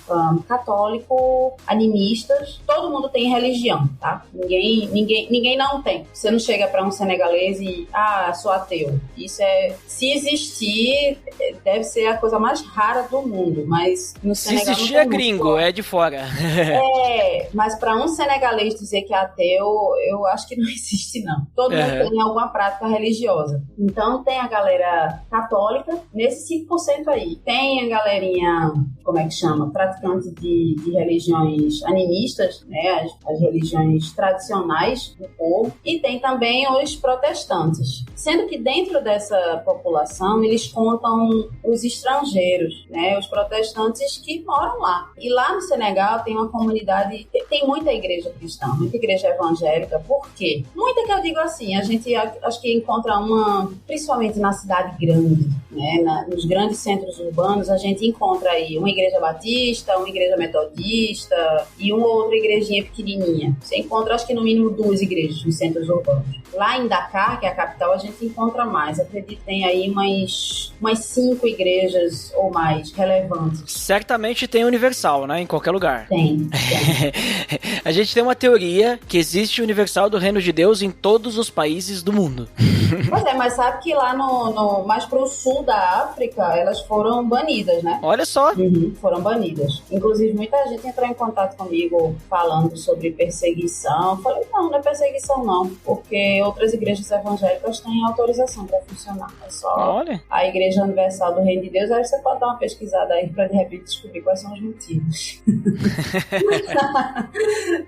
católico, animistas, todo mundo tem religião, tá? Ninguém não tem. Você não chega pra um senegalês e sou ateu. Isso se existir, deve ser a coisa mais rara do mundo, mas no Senegal se existir é gringo, é de fora. Mas para um senegalês dizer que é ateu, eu acho que não existe, não. Todo mundo tem alguma prática religiosa. Então tem a galera católica, nesse 5% aí. Tem a galerinha, como é que chama? Praticante de religiões animistas, né? As religiões tradicionais do povo. E tem também os protestantes. Sendo que dentro dessa população, eles contam os estrangeiros, né? Os protestantes que moram lá. E lá no Senegal tem uma comunidade, tem muita igreja cristã, muita igreja evangélica. Por quê? Muita que eu digo assim, a gente acho que encontra uma, principalmente na cidade grande, né? Nos grandes centros urbanos, a gente encontra aí uma igreja batista, uma igreja metodista e uma outra igrejinha pequenininha. Você encontra, acho que no mínimo 2 igrejas nos centros urbanos. Lá em Dakar, que é a capital, a gente encontra mais. Acredito que tem aí umas 5 igrejas ou mais relevantes. Certamente tem Universal, né? Em qualquer lugar. Tem. A gente tem uma teoria que existe Universal do Reino de Deus em todos os países do mundo. Pois é, mas sabe que lá mais pro sul da África, elas foram banidas, né? Olha só. Foram banidas. Inclusive, muita gente entrou em contato comigo falando sobre perseguição. Eu falei, não é perseguição não, porque outras igrejas evangélicas têm autorização para funcionar. É só a Igreja Universal do Reino de Deus. Aí você pode dar uma pesquisada aí para de repente descobrir quais são os motivos.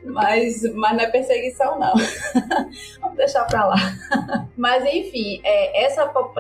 mas não é perseguição não. Vamos deixar pra lá. Mas enfim,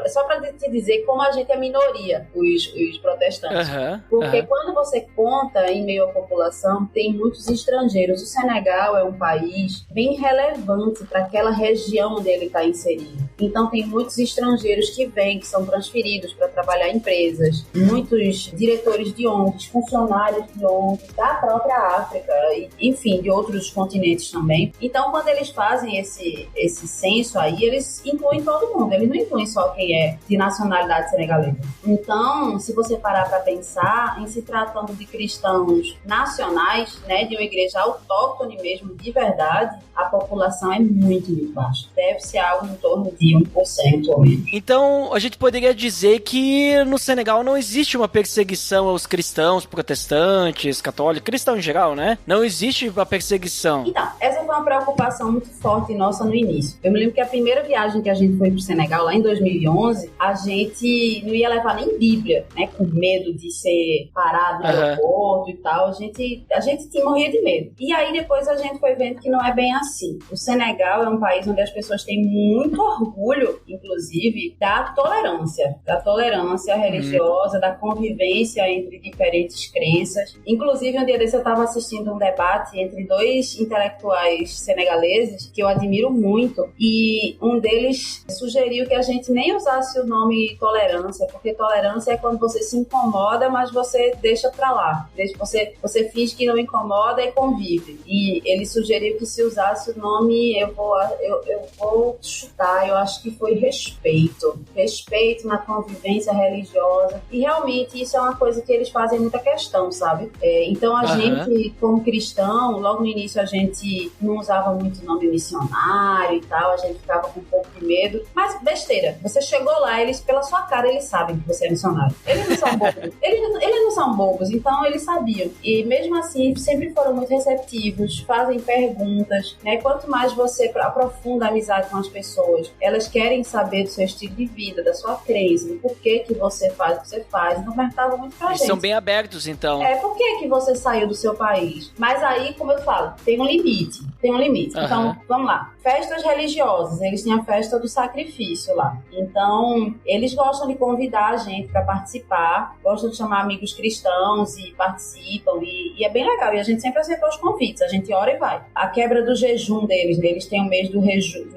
só pra te dizer como a gente é minoria, os protestantes. Porque quando você conta em meio à população, tem muitos estrangeiros. O Senegal é um país bem relevante para aquela região onde ele está inserido. Então tem muitos estrangeiros que vêm, que são transferidos para trabalhar em empresas. Muitos diretores de ONGs, funcionários de ONGs da própria África, enfim, de outros continentes também. Então quando eles fazem esse censo aí, eles incluem todo mundo. Eles não incluem só quem é de nacionalidade senegalesa. Então, se você parar para pensar, em se tratando de cristãos nacionais, né, de uma igreja autóctone mesmo, de verdade, a população é muito, muito baixa. Deve ser algo em torno de 1% ou menos. Então, a gente poderia dizer que no Senegal não existe uma perseguição aos cristãos, protestantes, católicos, cristãos em geral, né? Não existe uma perseguição. Então, essa foi uma preocupação muito forte nossa no início. Eu me lembro que a primeira viagem que a gente foi pro Senegal, lá em 2011, a gente não ia levar nem Bíblia, né? Com medo de ser parado no aeroporto e tal. A gente morria de medo. E aí depois a gente foi vendo que não é bem assim. O Senegal é um país onde as pessoas têm muito orgulho, inclusive, da tolerância religiosa, da convivência entre diferentes crenças. Inclusive, um dia desse eu estava assistindo um debate entre dois intelectuais senegaleses que eu admiro muito, e um deles sugeriu que a gente nem usasse o nome tolerância, porque tolerância é quando você se incomoda, mas você deixa pra lá. Você finge que não incomoda e convive. E ele sugeriu que se usasse o nome, eu vou chutar, eu acho que foi respeito. Respeito na convivência religiosa. E realmente isso é uma coisa que eles fazem muita questão, sabe? Então a gente, como cristão, logo no início a gente não usava muito nome missionário e tal, a gente ficava com um pouco de medo. Mas besteira, você chegou lá, pela sua cara, eles sabem que você é missionário. Eles não são bobos. Eles não são bobos, então eles sabiam. E mesmo assim, sempre foram muito receptivos, fazem perguntas, né? Quanto mais você aprofunda a amizade com as pessoas, elas querem saber do seu estilo de vida, da sua crença, do porquê que você faz o que você faz. Então perguntava muito pra gente. São bem abertos, então. Por que você saiu do seu país? Mas aí, como eu falo, tem um limite. Então, vamos lá. Festas religiosas, eles têm a festa do sacrifício lá. Então, eles gostam de convidar a gente para participar, gostam de chamar amigos cristãos e participam, e é bem legal. E a gente sempre aceitou os convites, a gente ora e vai. A quebra do jejum eles têm o mês do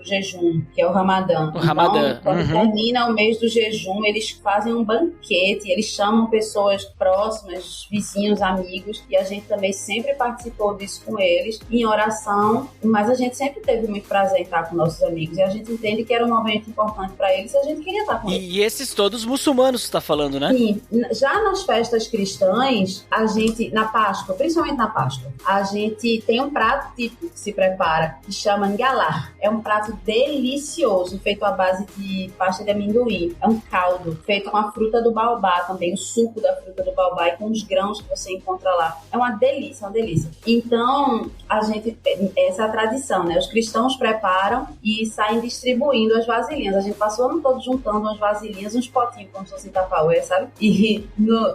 jejum, que é o Ramadã. Então, quando termina o mês do jejum, eles fazem um banquete, eles chamam pessoas próximas, vizinhos, amigos, e a gente também sempre participou disso com eles, em oração, mas a gente sempre teve muito prazer em estar com nossos amigos, e a gente entende que era um momento importante para eles e a gente queria estar com eles. E esses todos muçulmanos você está falando, né? Sim. Já nas festas cristãs, a gente, na Páscoa, principalmente na Páscoa, a gente tem um prato típico que se prepara, que chama ngalá. É um prato delicioso, feito à base de pasta de amendoim. É um caldo feito com a fruta do baobá também, o suco da fruta do baobá e com os grãos que você encontra lá. É uma delícia, Então, essa é a tradição, né? Os cristãos preparam e saem distribuindo as vasilhinhas. A gente passou o ano todo juntando umas vasilhinhas, uns potinhos, como se fosse Tupperware, sabe? E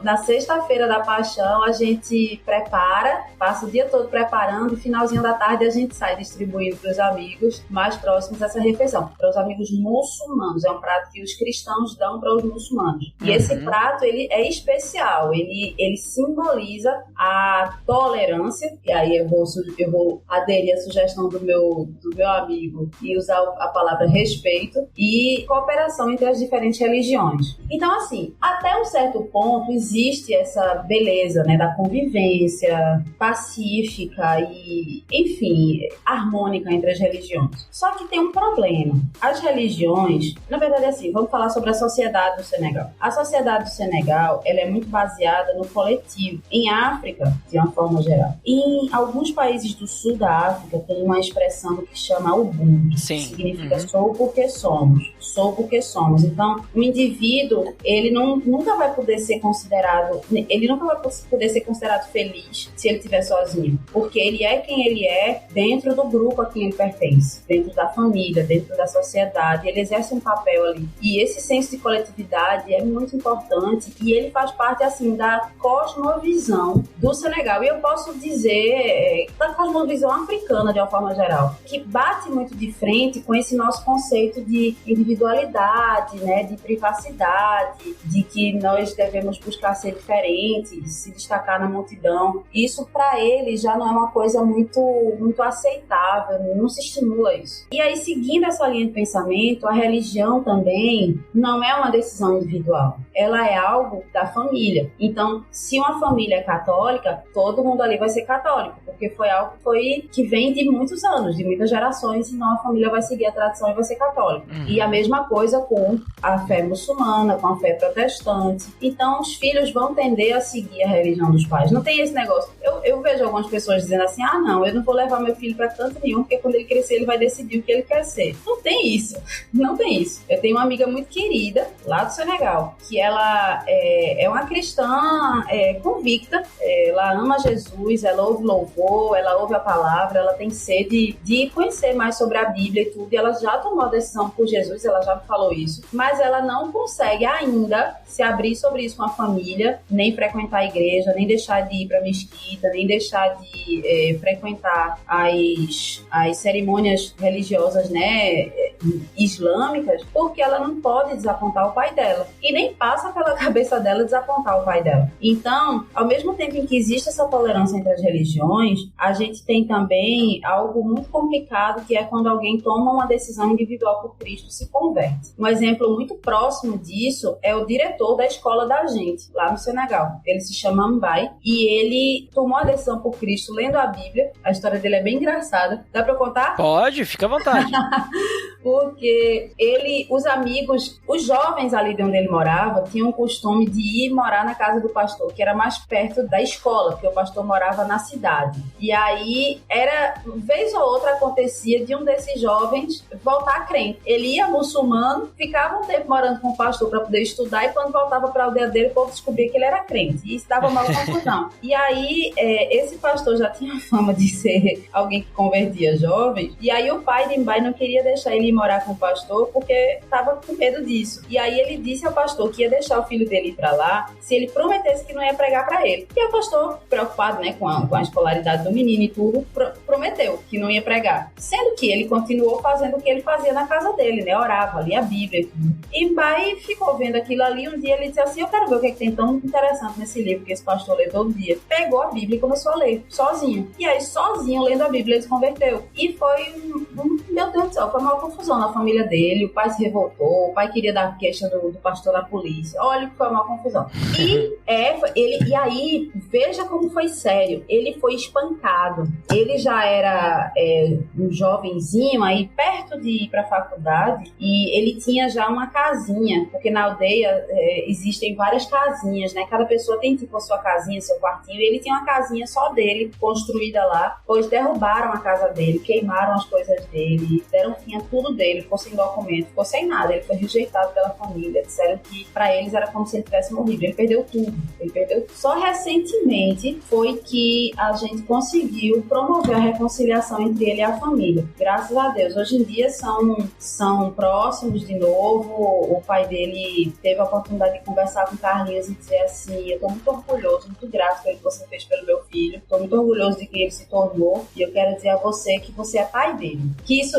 na sexta-feira da Paixão, a gente prepara, passa o dia todo preparando, e finalzinho da tarde a gente sai distribuindo para os amigos mais próximos essa refeição. Para os amigos muçulmanos. É um prato que os cristãos dão para os muçulmanos. E esse prato, ele é especial. Ele simboliza a tolerância, e aí eu vou aderir à sugestão do meu amigo e usar a palavra respeito, e cooperação entre as diferentes religiões. Então, assim, até um certo ponto existe essa beleza, né, da convivência pacífica e, enfim, harmônica entre as religiões. Só que tem um problema. As religiões, na verdade, assim, vamos falar sobre a sociedade do Senegal. A sociedade do Senegal, ela é muito baseada no coletivo. Em África, de uma forma geral. Em alguns países do sul da África, África tem uma expressão que chama Ubuntu, que significa sou porque somos. Sou porque somos. Então, o indivíduo, ele nunca vai poder ser considerado feliz se ele estiver sozinho, porque ele é quem ele é dentro do grupo a quem ele pertence, dentro da família, dentro da sociedade, ele exerce um papel ali. E esse senso de coletividade é muito importante e ele faz parte, assim, da cosmovisão do Senegal. E eu posso dizer, da cosmovisão africana, de uma forma geral, que bate muito de frente com esse nosso conceito de individualidade, né, de privacidade, de que nós devemos buscar ser diferentes, se destacar na multidão. Isso, para ele, já não é uma coisa muito aceitável, não se estimula isso. E aí, seguindo essa linha de pensamento, a religião também não é uma decisão individual. Ela é algo da família. Então, se uma família é católica, todo mundo ali vai ser católico, porque foi algo que vem de muitos anos, de muitas gerações, então a família vai seguir a tradição e vai ser católica. E a mesma coisa com a fé muçulmana, com a fé protestante. Então, os filhos vão tender a seguir a religião dos pais. Não tem esse negócio. Eu vejo algumas pessoas dizendo assim, não, eu não vou levar meu filho para canto nenhum, porque quando ele crescer ele vai decidir o que ele quer ser. Não tem isso. Não tem isso. Eu tenho uma amiga muito querida, lá do Senegal, que ela é uma cristã convicta, ela ama Jesus, ela ouve louvor, ela ouve a palavra, ela tem sede de conhecer mais sobre a Bíblia e tudo, e ela já tomou a decisão por Jesus, ela já falou isso, mas ela não consegue ainda se abrir sobre isso com a família, nem frequentar a igreja, nem deixar de ir para a mesquita, nem deixar de frequentar as cerimônias religiosas, né, islâmicas, porque ela não pode desapontar o pai dela. E nem passa pela cabeça dela desapontar o pai dela. Então, ao mesmo tempo em que existe essa tolerância entre as religiões, a gente tem também algo muito complicado, que é quando alguém toma uma decisão individual por Cristo, se converte. Um exemplo muito próximo disso é o diretor da escola da gente, lá no Senegal. Ele se chama Mbaye e ele tomou a decisão por Cristo lendo a Bíblia. A história dele é bem engraçada. Dá pra eu contar? Pode, fica à vontade. Porque os amigos, os jovens ali de onde ele morava, tinham o costume de ir morar na casa do pastor, que era mais perto da escola, porque o pastor morava na cidade. E aí, vez ou outra acontecia de um desses jovens voltar crente. Ele ia muçulmano, ficava um tempo morando com o pastor para poder estudar, e quando voltava para a aldeia dele, o povo descobria que ele era crente. E isso dava uma confusão. E aí, esse pastor já tinha fama de ser alguém que convertia jovens, e aí o pai de Mbaye não queria deixar ele ir morar com o pastor, porque estava com medo disso. E aí ele disse ao pastor que ia deixar o filho dele ir para lá, se ele prometesse que não ia pregar para ele. E o pastor, preocupado, né, com a escolaridade do menino e tudo, prometeu que não ia pregar. Sendo que ele continuou fazendo o que ele fazia na casa dele, né, orava, lia a Bíblia e tudo. E Mbaye ficou vendo aquilo ali, um dia ele disse assim, eu quero ver o que tem tão interessante nesse livro que esse pastor lê todo dia. Pegou a Bíblia e começou a ler, sozinho. E aí, sozinho, lendo a Bíblia, ele se converteu. E foi, meu Deus do céu, foi uma confusão na família dele, o pai se revoltou, o pai queria dar queixa do pastor da polícia. Olha que foi uma confusão. E aí, veja como foi sério. Ele foi espancado. Ele já era um jovenzinho, aí perto de ir para a faculdade, e ele tinha já uma casinha, porque na aldeia existem várias casinhas, né? Cada pessoa tem tipo a sua casinha, seu quartinho, e ele tinha uma casinha só dele, construída lá, pois derrubaram a casa dele, queimaram as coisas dele, deram fim a tudo dele, ficou sem documento, ficou sem nada, ele foi rejeitado pela família, disseram que para eles era como se ele tivesse morrido, ele perdeu tudo, Só recentemente foi que a gente conseguiu promover a reconciliação entre ele e a família, graças a Deus. Hoje em dia são próximos de novo, o pai dele teve a oportunidade de conversar com o Carlinhos e dizer assim, eu tô muito orgulhoso, muito grato pelo que você fez pelo meu filho, tô muito orgulhoso de que ele se tornou, e eu quero dizer a você que você é pai dele. Que isso,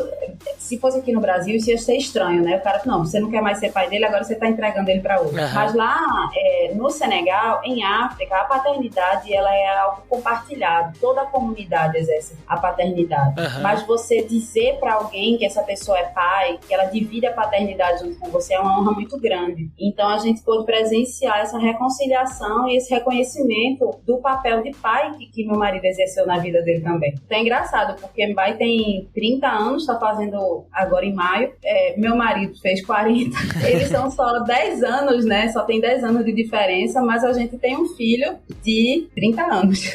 se fosse aqui no Brasil, isso ia ser estranho, né? O cara, não, você não quer mais ser pai dele, agora você tá entregando ele para outro. Uhum. Mas lá, no Senegal, em África, a paternidade, ela é algo compartilhado. Toda a comunidade exerce a paternidade. Uhum. Mas você dizer para alguém que essa pessoa é pai, que ela divide a paternidade junto com você, é uma honra muito grande. Então, a gente pôde presenciar essa reconciliação e esse reconhecimento do papel de pai que meu marido exerceu na vida dele também. Então, é engraçado, porque Mbaye tem 30 anos, está fazendo agora em maio. Meu marido fez 40. Eles são só 10 anos, né? Só tem 10 anos de diferença, mas a gente tem um filho de 30 anos.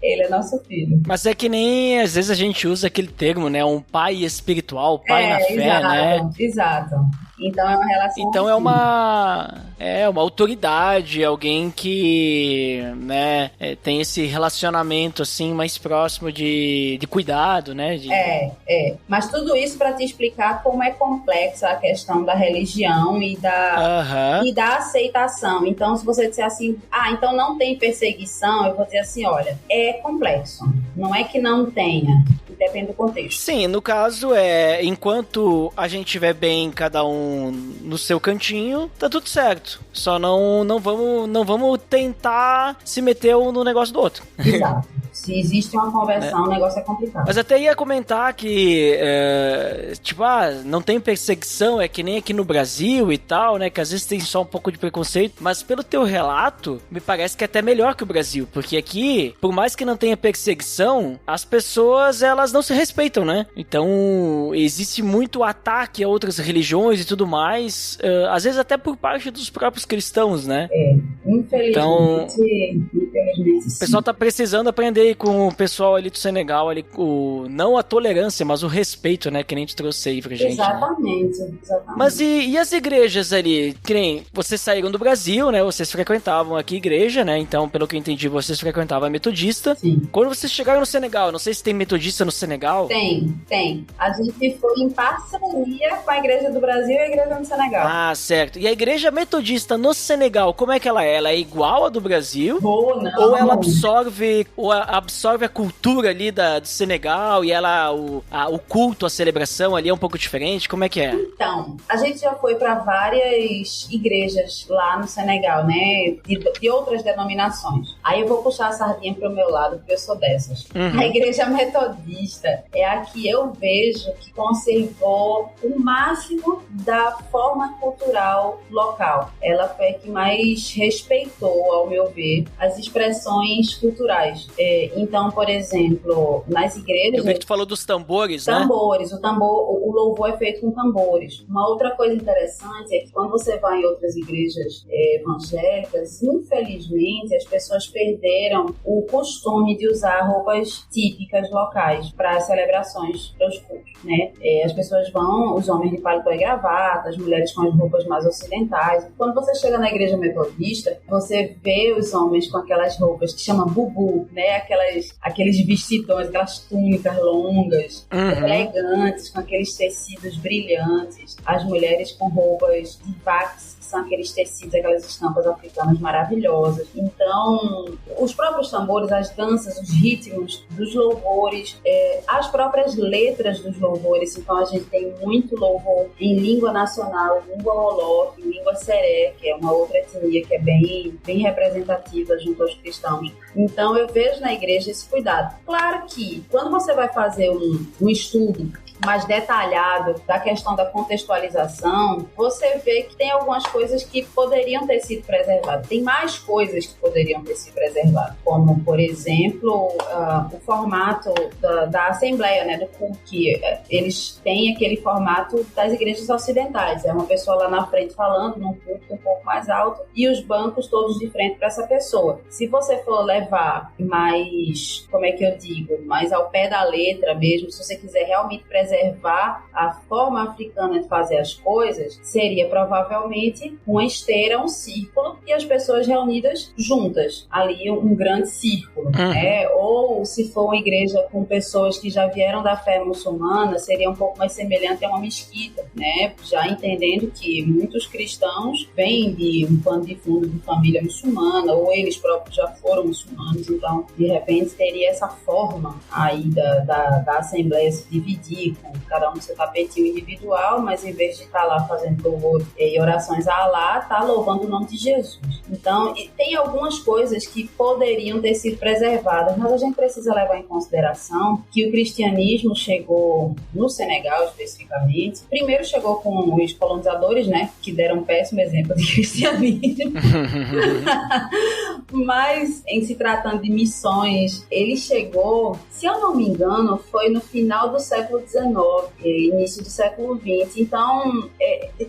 Ele é nosso filho. Mas é que nem, às vezes, a gente usa aquele termo, né? Um pai espiritual, pai na fé, exato, né? Exato. Então é uma relação. Então é uma autoridade, alguém que, né, tem esse relacionamento assim mais próximo de cuidado, né? Mas tudo isso para te explicar como é complexa a questão da religião e da aceitação. Então, se você disser assim, então não tem perseguição, eu vou dizer assim, olha, é complexo. Não é que não tenha. Depende do contexto. Sim, no caso enquanto a gente estiver bem, cada um no seu cantinho, tá tudo certo. Só não vamos tentar se meter um no negócio do outro. Exato. Se existe uma conversão, o negócio é complicado. Mas até ia comentar que, não tem perseguição, é que nem aqui no Brasil e tal, né? Que às vezes tem só um pouco de preconceito. Mas pelo teu relato, me parece que é até melhor que o Brasil. Porque aqui, por mais que não tenha perseguição, as pessoas, elas não se respeitam, né? Então, existe muito ataque a outras religiões e tudo mais. Às vezes até por parte dos próprios cristãos, né? Infelizmente. Então, sim. O pessoal tá precisando aprender com o pessoal ali do Senegal, ali, não a tolerância, mas o respeito, né? Que nem a gente trouxe aí pra gente. Exatamente, né? exatamente. Mas e as igrejas ali? Que nem vocês saíram do Brasil, né? Vocês frequentavam aqui igreja, né? Então, pelo que eu entendi, vocês frequentavam a metodista. Sim. Quando vocês chegaram no Senegal, não sei se tem metodista no Senegal. Tem. A gente foi em parceria com a igreja do Brasil e a igreja do Senegal. Ah, certo. E a igreja metodista no Senegal, como é que ela é? Ela é igual à do Brasil? Não. Ou ela absorve a cultura ali do Senegal e o culto, a celebração ali é um pouco diferente? Como é que é? Então, a gente já foi para várias igrejas lá no Senegal, né? De outras denominações. Aí eu vou puxar a sardinha pro meu lado, porque eu sou dessas. Uhum. A igreja metodista é a que eu vejo que conservou o máximo da forma cultural local. Ela foi a que mais respeitou, ao meu ver, as expressões culturais. Então, por exemplo, nas igrejas... Eu vi que tu falou dos tambores, né? Tambores, o louvor é feito com tambores. Uma outra coisa interessante é que quando você vai em outras igrejas evangélicas, infelizmente, as pessoas perderam o costume de usar roupas típicas locais para as celebrações, para os cultos, né? As pessoas vão, os homens de paletó e gravata, as mulheres com as roupas mais ocidentais. Quando você chega na igreja metodista, você vê os homens com aquelas roupas que chamam bubu, né? Aqueles vestidões, aquelas túnicas longas, elegantes, com aqueles tecidos brilhantes. As mulheres com roupas de vax, que são aqueles tecidos, aquelas estampas africanas maravilhosas. Então, os próprios tambores, as danças, os ritmos dos louvores, as próprias letras dos louvores. Então, a gente tem muito louvor em língua nacional, em língua oló, em língua seré, que é uma outra etnia que é bem representativa junto aos cristãos. Então, eu vejo na igreja esse cuidado. Claro que, quando você vai fazer um estudo mais detalhado da questão da contextualização, você vê que tem algumas coisas que poderiam ter sido preservadas. Tem mais coisas que poderiam ter sido preservadas, como, por exemplo, o formato da Assembleia, né, do culto, que eles têm aquele formato das igrejas ocidentais. É uma pessoa lá na frente falando, num culto um pouco mais alto, e os bancos todos de frente para essa pessoa. Se você for levar mais, mais ao pé da letra mesmo, se você quiser realmente preservar a forma africana de fazer as coisas, seria provavelmente uma esteira, um círculo, e as pessoas reunidas juntas, ali um grande círculo, né? Ou se for uma igreja com pessoas que já vieram da fé muçulmana, seria um pouco mais semelhante a uma mesquita, né? Já entendendo que muitos cristãos vêm de um pano de fundo de família muçulmana, ou eles próprios já foram muçulmanos, então de repente teria essa forma aí da Assembleia se dividir, com cada um no seu tapetinho individual, mas em vez de estar lá fazendo louvor e orações a Alá, está louvando o nome de Jesus. Então, tem algumas coisas que poderiam ter sido preservadas, mas a gente precisa levar em consideração que o cristianismo chegou no Senegal, especificamente. Primeiro chegou com os colonizadores, né, que deram um péssimo exemplo de cristianismo. Mas, em se tratando de missões, ele chegou, se eu não me engano, foi no final do século XIX. início do século XX. Então,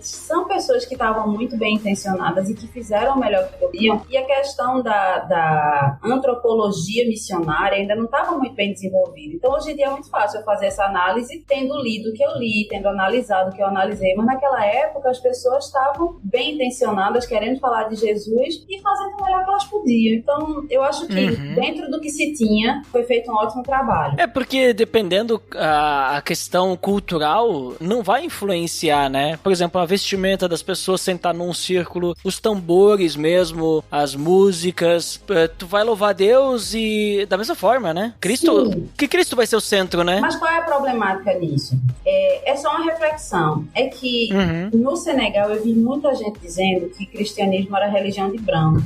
são pessoas que estavam muito bem intencionadas e que fizeram o melhor que podiam. E a questão da antropologia missionária ainda não estava muito bem desenvolvida. Então, hoje em dia é muito fácil eu fazer essa análise tendo lido o que eu li, tendo analisado o que eu analisei. Mas naquela época as pessoas estavam bem intencionadas, querendo falar de Jesus e fazendo o melhor que elas podiam. Então, eu acho que dentro do que se tinha, foi feito um ótimo trabalho. É porque dependendo a questão cultural, não vai influenciar, né? Por exemplo, a vestimenta das pessoas sentar num círculo, os tambores mesmo, as músicas, tu vai louvar Deus e da mesma forma, né? Cristo vai ser o centro, né? Mas qual é a problemática nisso? É só uma reflexão. É que no Senegal eu vi muita gente dizendo que cristianismo era religião de branco.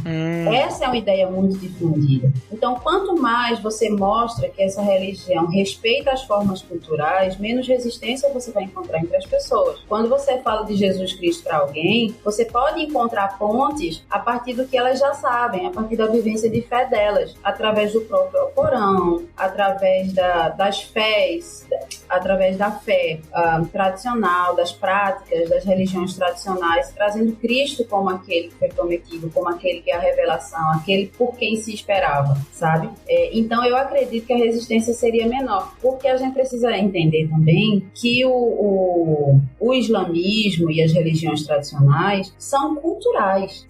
Essa é uma ideia muito difundida. Então, quanto mais você mostra que essa religião respeita as formas culturais, menos resistência você vai encontrar entre as pessoas. Quando você fala de Jesus Cristo para alguém, você pode encontrar pontes a partir do que elas já sabem, a partir da vivência de fé delas, através do próprio Corão, através das fés, através da fé tradicional, das práticas, das religiões tradicionais, trazendo Cristo como aquele que foi prometido, como aquele que é a revelação, aquele por quem se esperava, sabe? Então eu acredito que a resistência seria menor, porque a gente precisa entender também que o islamismo e as religiões tradicionais são culturais,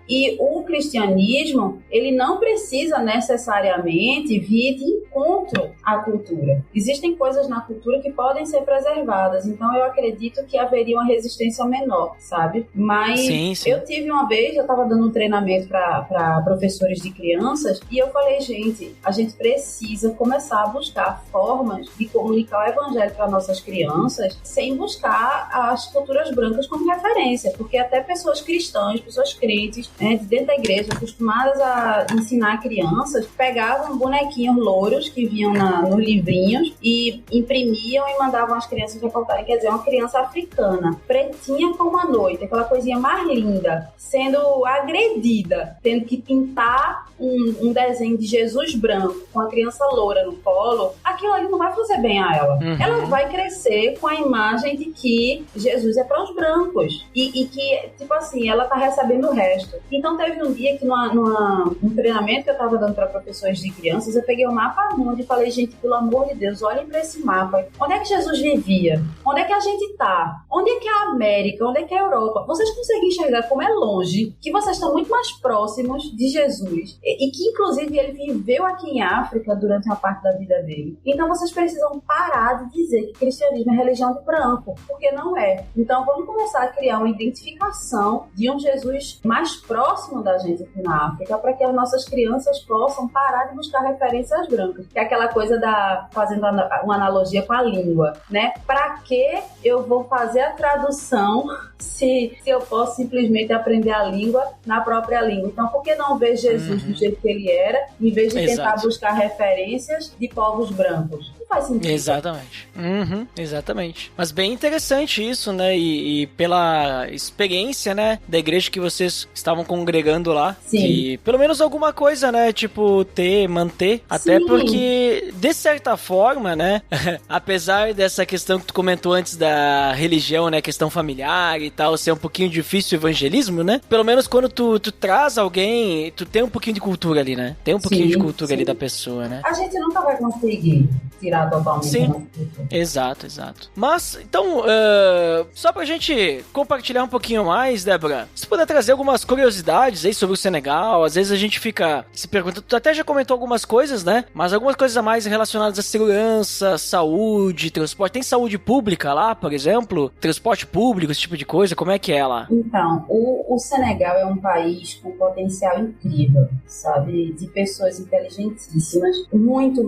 e o cristianismo, ele não precisa necessariamente vir de encontro à cultura. Existem coisas na cultura que podem ser preservadas, então eu acredito que haveria uma resistência menor, sabe? Mas sim. Eu tive uma vez, eu estava dando um treinamento para professores de crianças e eu falei, gente, a gente precisa começar a buscar formas de comunicar o evangelho para nossas crianças sem buscar as culturas brancas como referência, porque até pessoas cristãs, pessoas crentes, né, de dentro da igreja, acostumadas a ensinar crianças, pegavam bonequinhos louros que vinham nos livrinhos e imprimiam e mandavam as crianças recortarem, quer dizer, uma criança africana, pretinha como a noite, aquela coisinha mais linda, sendo agredida, tendo que pintar um desenho de Jesus branco com a criança loura no colo, aquilo ali não vai fazer bem a ela. Ela vai crescer com a imagem de que Jesus é para os brancos e que, tipo assim, ela tá recebendo o resto. Então teve um dia que num treinamento que eu tava dando para professores de crianças, eu peguei o mapa mundo e falei, gente, pelo amor de Deus, olhem para esse mapa. Onde é que Jesus vivia? Onde é que a gente tá? Onde é que é a América? Onde é que é a Europa? Vocês conseguem enxergar como é longe, que vocês estão muito mais próximos de Jesus e que, inclusive, ele viveu aqui em África durante uma parte da vida dele. Então, vocês precisam parar de dizer que cristianismo é religião de branco, porque não é. Então, vamos começar a criar uma identificação de um Jesus mais próximo da gente aqui na África, para que as nossas crianças possam parar de buscar referências brancas, que é aquela coisa fazendo uma analogia com a língua, né? Para que eu vou fazer a tradução se eu posso simplesmente aprender a língua na própria língua? Então, por que não ver Jesus do jeito que ele era, em vez de tentar buscar referências de povos brancos? Não faz sentido. Exatamente. Mas bem interessante isso, né? E pela experiência, né, da igreja que vocês estavam congregando lá. Sim. E pelo menos alguma coisa, né? Tipo, manter. Até porque, de certa forma, né? Apesar dessa questão que tu comentou antes da religião, né? Questão familiar e tal, ser um pouquinho difícil o evangelismo, né? Pelo menos quando tu traz alguém, tu tem um pouquinho de cultura ali, né? Tem um pouquinho de cultura ali da pessoa, né? A gente nunca vai conseguir tirar totalmente. Sim, exato. Mas, então, só pra gente compartilhar um pouquinho mais, Débora, se puder trazer algumas curiosidades aí sobre o Senegal, às vezes a gente fica se perguntando, tu até já comentou algumas coisas, né? Mas algumas coisas a mais relacionadas à segurança, saúde, transporte. Tem saúde pública lá, por exemplo? Transporte público, esse tipo de coisa, como é que é lá? Então, o Senegal é um país com potencial incrível, sabe? De pessoas inteligentíssimas, muito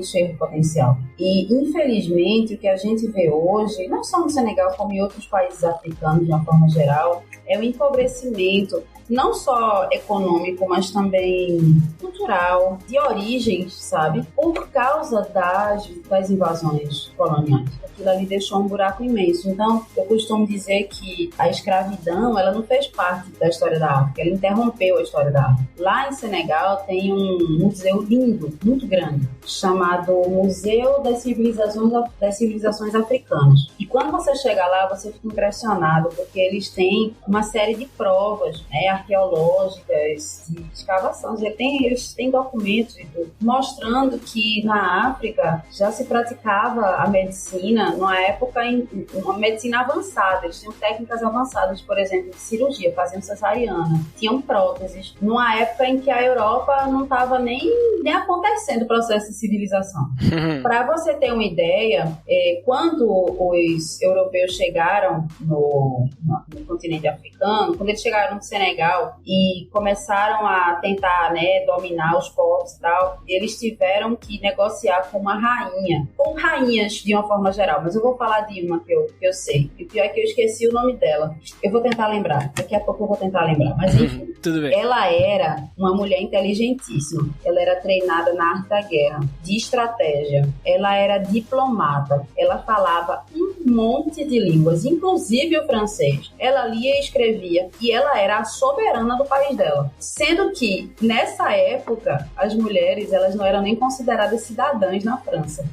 cheio de potencial. E, infelizmente, o que a gente vê hoje, não só no Senegal, como em outros países africanos, de uma forma geral, é o empobrecimento não só econômico, mas também cultural, de origens, sabe? Por causa das invasões coloniais. Aquilo ali deixou um buraco imenso. Então, eu costumo dizer que a escravidão, ela não fez parte da história da África, ela interrompeu a história da África. Lá em Senegal tem um museu lindo, muito grande, chamado Museu das Civilizações Africanas. E quando você chega lá, você fica impressionado, porque eles têm uma série de provas, né, arqueológicas, de escavação. Eles têm documentos e tudo, mostrando que na África já se praticava a medicina numa época, uma medicina avançada. Eles tinham técnicas avançadas, por exemplo, de cirurgia, faziam cesariana, tinham próteses, numa época em que a Europa não estava nem acontecendo o processo de civilização. Para você ter uma ideia, quando os europeus chegaram no continente africano, quando eles chegaram no Senegal e começaram a tentar, né, dominar os povos e tal, eles tiveram que negociar com uma rainha, ou rainhas de uma forma geral, mas eu vou falar de uma que eu sei. E o pior é que eu esqueci o nome dela. Eu vou tentar lembrar, daqui a pouco eu vou tentar lembrar, mas enfim. Tudo bem. Ela era uma mulher inteligentíssima, ela era treinada na arte da guerra, de estratégia, ela era diplomata, ela falava um monte de línguas, inclusive o francês. Ela lia e escrevia, e ela era a soberana do país dela. Sendo que, nessa época, as mulheres, elas não eram nem consideradas cidadãs na França.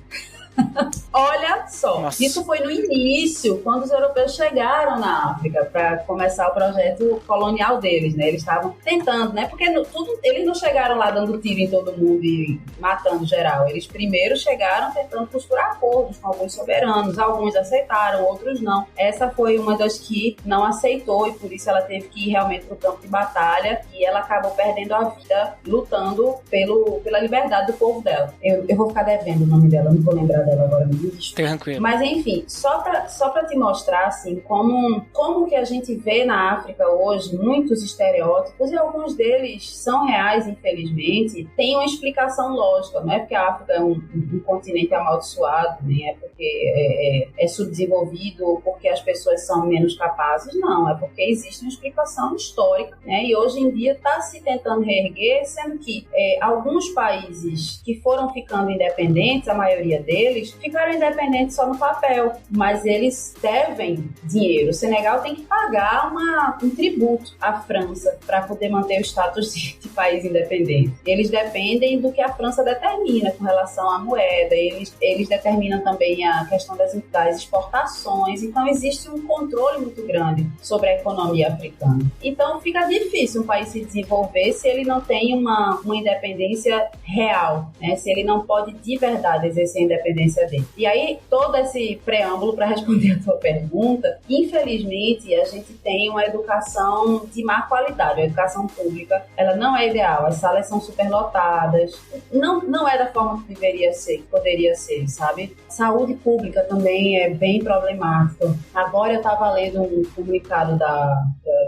Olha só, Nossa. Isso foi no início, quando os europeus chegaram na África para começar o projeto colonial deles, né? Eles estavam tentando, né? Porque eles não chegaram lá dando tiro em todo mundo e matando geral. Eles primeiro chegaram tentando costurar acordos com alguns soberanos. Alguns aceitaram, outros não. Essa foi uma das que não aceitou e por isso ela teve que ir realmente pro campo de batalha e ela acabou perdendo a vida lutando pela liberdade do povo dela. Eu vou ficar devendo o nome dela, não vou lembrar dela agora mesmo. Tranquilo. Mas enfim, só pra te mostrar assim, como que a gente vê na África hoje muitos estereótipos, e alguns deles são reais, infelizmente, tem uma explicação lógica. Não é porque a África é um continente amaldiçoado, nem é porque é subdesenvolvido ou porque as pessoas são menos capazes, não, é porque existe uma explicação histórica, né? E hoje em dia está se tentando reerguer, sendo que alguns países que foram ficando independentes, a maioria deles, ficaram independentes só no papel, mas eles devem dinheiro. O Senegal tem que pagar um tributo à França para poder manter o status de país independente. Eles dependem do que a França determina com relação à moeda, eles determinam também a questão das exportações, então existe um controle muito grande sobre a economia africana. Então fica difícil um país se desenvolver se ele não tem uma independência real, né? Se ele não pode de verdade exercer a independência dele. E aí, todo esse preâmbulo para responder a tua pergunta, infelizmente, a gente tem uma educação de má qualidade. A educação pública, ela não é ideal. As salas são superlotadas. Não é da forma que deveria ser, que poderia ser, sabe? Saúde pública também é bem problemática. Agora eu estava lendo um comunicado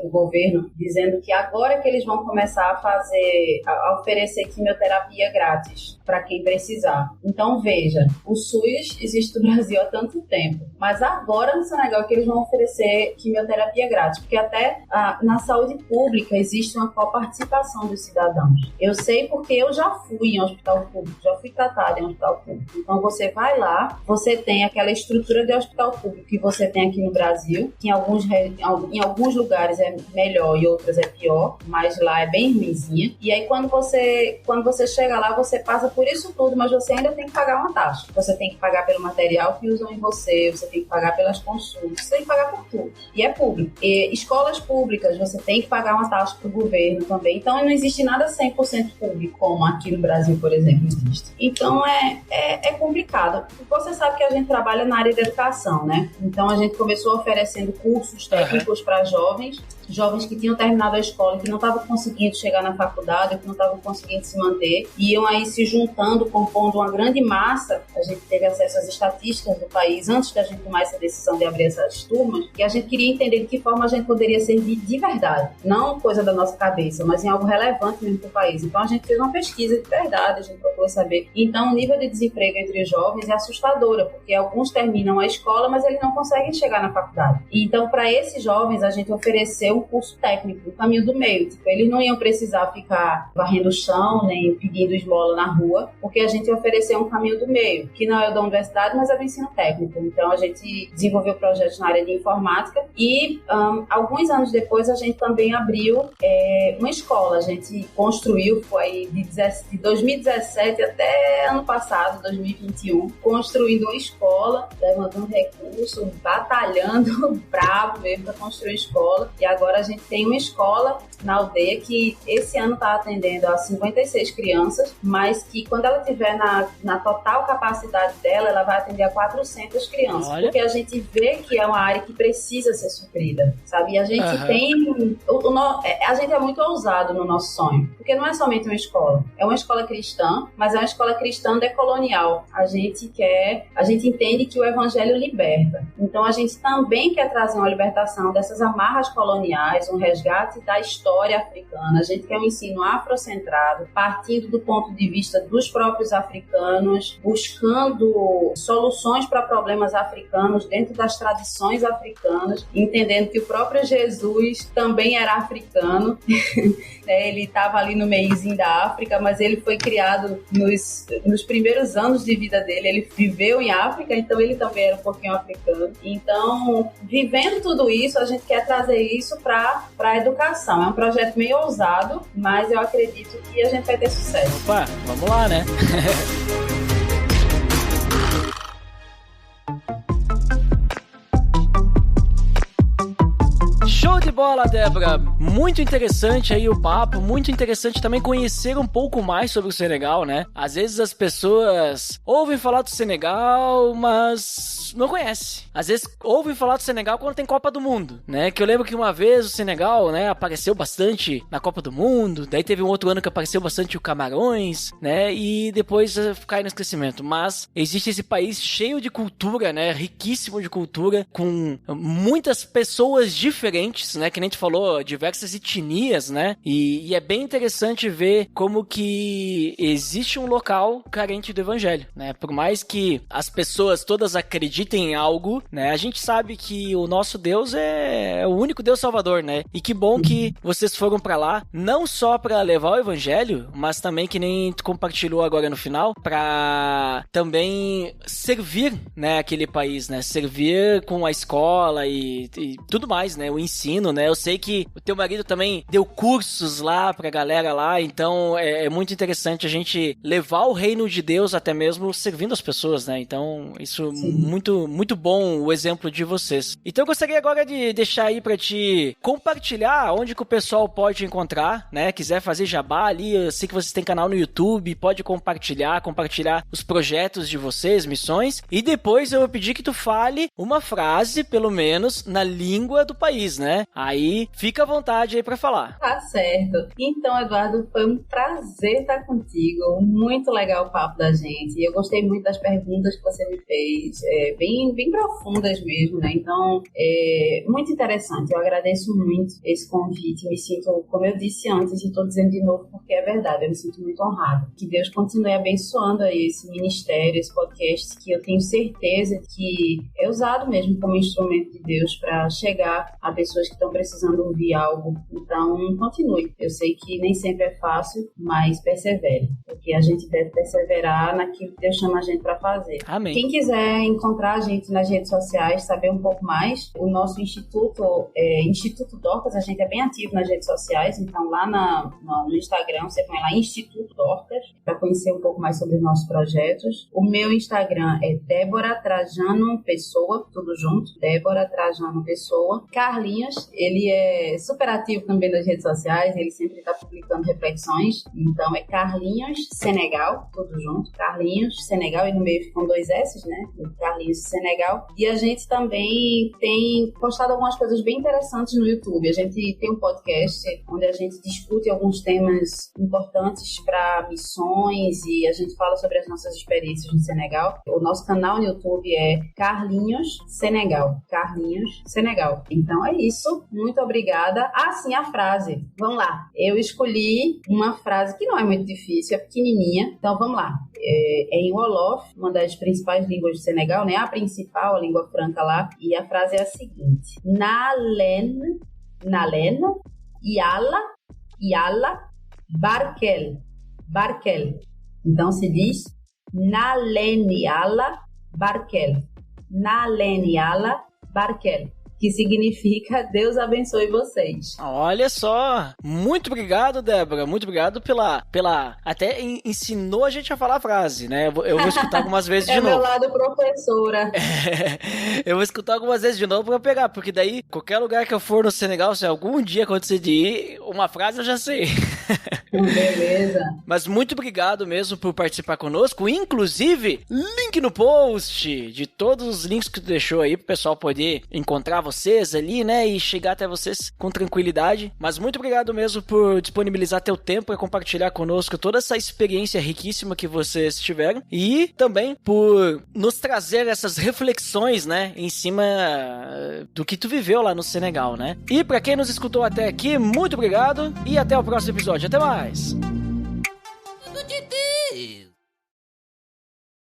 do governo dizendo que agora que eles vão começar a oferecer quimioterapia grátis para quem precisar. Então, veja, o SUS existe no Brasil há tanto tempo, mas agora no Senegal que eles vão oferecer quimioterapia grátis, porque até na saúde pública existe uma coparticipação dos cidadãos. Eu sei porque eu já fui em hospital público, já fui tratada em hospital público. Então você vai lá, você tem aquela estrutura de hospital público que você tem aqui no Brasil, que em alguns lugares é melhor e outras é pior, mas lá é bem ruimzinha. E aí quando você chega lá, você passa por isso tudo, mas você ainda tem que pagar uma taxa. Você tem que pagar pelo material que usam em você tem que pagar pelas consultas, você tem que pagar por tudo. E é público. E escolas públicas, você tem que pagar uma taxa para o governo também. Então não existe nada 100% público, como aqui no Brasil, por exemplo, existe. Então é complicado. Você sabe que a gente trabalha na área da educação, né? Então a gente começou oferecendo cursos técnicos para jovens que tinham terminado a escola, que não estavam conseguindo chegar na faculdade, que não estavam conseguindo se manter, iam aí se juntando, compondo uma grande massa. A gente teve acesso às estatísticas do país antes da gente tomar essa decisão de abrir essas turmas, e a gente queria entender de que forma a gente poderia servir de verdade, não coisa da nossa cabeça, mas em algo relevante mesmo para o país. Então a gente fez uma pesquisa de verdade, a gente procurou saber. Então o nível de desemprego entre os jovens é assustadora, porque alguns terminam a escola, mas eles não conseguem chegar na faculdade. E então para esses jovens a gente ofereceu um curso técnico, um caminho do meio. Tipo, eles não iam precisar ficar varrendo o chão, nem pedindo esmola na rua, porque a gente ofereceu um caminho do meio, que não é o da universidade, mas é do ensino técnico. Então, a gente desenvolveu projetos na área de informática e, alguns anos depois, a gente também abriu uma escola. A gente construiu, foi de 2017 até ano passado, 2021, construindo uma escola, levantando recursos, batalhando bravo mesmo para construir escola. E agora a gente tem uma escola na aldeia que esse ano está atendendo a 56 crianças, mas que quando ela tiver na total capacidade dela, ela vai atender a 400 crianças. Olha. Porque a gente vê que é uma área que precisa ser suprida, sabe? E a gente tem... a gente é muito ousado no nosso sonho, porque não é somente uma escola. É uma escola cristã, mas é uma escola cristã decolonial. A gente entende que o evangelho liberta. Então a gente também quer trazer uma libertação dessas amarras coloniais, um resgate da história africana. A gente quer um ensino afrocentrado, partindo do ponto de vista dos próprios africanos, buscando soluções para problemas africanos dentro das tradições africanas, entendendo que o próprio Jesus também era africano. Ele estava ali no meiozinho da África, mas ele foi criado nos primeiros anos de vida dele. Ele viveu em África, então ele também era um pouquinho africano. Então, vivendo tudo isso, a gente quer trazer isso para a educação. É um projeto meio ousado, mas eu acredito que a gente vai ter sucesso. Opa, vamos lá, né? Show de bola, Débora! Muito interessante aí o papo, muito interessante também conhecer um pouco mais sobre o Senegal, né? Às vezes as pessoas ouvem falar do Senegal, mas não conhecem. Às vezes ouvem falar do Senegal quando tem Copa do Mundo, né? Que eu lembro que uma vez o Senegal, né, apareceu bastante na Copa do Mundo, daí teve um outro ano que apareceu bastante o Camarões, né? E depois cai no esquecimento. Mas existe esse país cheio de cultura, né? Riquíssimo de cultura, com muitas pessoas diferentes, né, que nem a gente falou, diversas etnias, né, e é bem interessante ver como que existe um local carente do evangelho, né, por mais que as pessoas todas acreditem em algo, né, a gente sabe que o nosso Deus é o único Deus salvador, né, e que bom que vocês foram pra lá, não só pra levar o evangelho, mas também, que nem tu compartilhou agora no final, pra também servir, né, aquele país, né, servir com a escola e tudo mais, né, o ensino, né? Eu sei que o teu marido também deu cursos lá pra galera lá, então é muito interessante a gente levar o reino de Deus até mesmo servindo as pessoas, né? Então, isso muito, muito bom o exemplo de vocês. Então, eu gostaria agora de deixar aí pra te compartilhar onde que o pessoal pode encontrar, né? Quiser fazer jabá ali, eu sei que vocês têm canal no YouTube, pode compartilhar os projetos de vocês, missões, e depois eu vou pedir que tu fale uma frase, pelo menos, na língua do país, né? Aí, fica à vontade aí pra falar. Tá certo. Então, Eduardo, foi um prazer estar contigo. Muito legal o papo da gente. Eu gostei muito das perguntas que você me fez. Bem profundas mesmo, né? Então, muito interessante. Eu agradeço muito esse convite. Me sinto, como eu disse antes, e estou dizendo de novo porque é verdade, eu me sinto muito honrada. Que Deus continue abençoando aí esse ministério, esse podcast, que eu tenho certeza que é usado mesmo como instrumento de Deus para chegar a pessoas que estão precisando ouvir algo. Então, continue. Eu sei que nem sempre é fácil, mas persevere. Porque a gente deve perseverar naquilo que Deus chama a gente para fazer. Amém. Quem quiser encontrar a gente nas redes sociais, saber um pouco mais, o nosso Instituto Dorcas, a gente é bem ativo nas redes sociais, então lá no Instagram, você põe lá Instituto Dorcas, para conhecer um pouco mais sobre os nossos projetos. O meu Instagram é Débora Trajano Pessoa, tudo junto, Débora Trajano Pessoa. Carlinhos, ele é super ativo também nas redes sociais, ele sempre está publicando reflexões, então é Carlinhos Senegal, tudo junto, Carlinhos Senegal, e no meio ficam 2 S, né, Carlinhos Senegal, e a gente também tem postado algumas coisas bem interessantes no YouTube. A gente tem um podcast onde a gente discute alguns temas importantes para missões e a gente fala sobre as nossas experiências no Senegal. O nosso canal no YouTube é Carlinhos Senegal, Carlinhos Senegal. Então é isso, muito obrigada. Sim, a frase, vamos lá. Eu escolhi uma frase que não é muito difícil, é pequenininha, então vamos lá. É em Wolof, uma das principais línguas do Senegal, né? A principal, a língua franca lá, e a frase é a seguinte: Na len Nalena, Yala, Barkel. Então se diz Naleniala Barkel. Naleniala Barkel. Que significa Deus abençoe vocês. Olha só, muito obrigado, Débora, muito obrigado pela até ensinou a gente a falar a frase, né? Eu vou escutar algumas vezes de novo. É meu lado professora. Eu vou escutar algumas vezes de novo pra pegar, porque daí, qualquer lugar que eu for no Senegal, se algum dia acontecer de ir, uma frase eu já sei. Beleza. Mas muito obrigado mesmo por participar conosco, inclusive, link no post de todos os links que tu deixou aí pro pessoal poder encontrar vocês ali, né, e chegar até vocês com tranquilidade. Mas muito obrigado mesmo por disponibilizar teu tempo e compartilhar conosco toda essa experiência riquíssima que vocês tiveram e também por nos trazer essas reflexões, né, em cima do que tu viveu lá no Senegal, né. E pra quem nos escutou até aqui, muito obrigado e até o próximo episódio. Até mais! Tudo de Deus.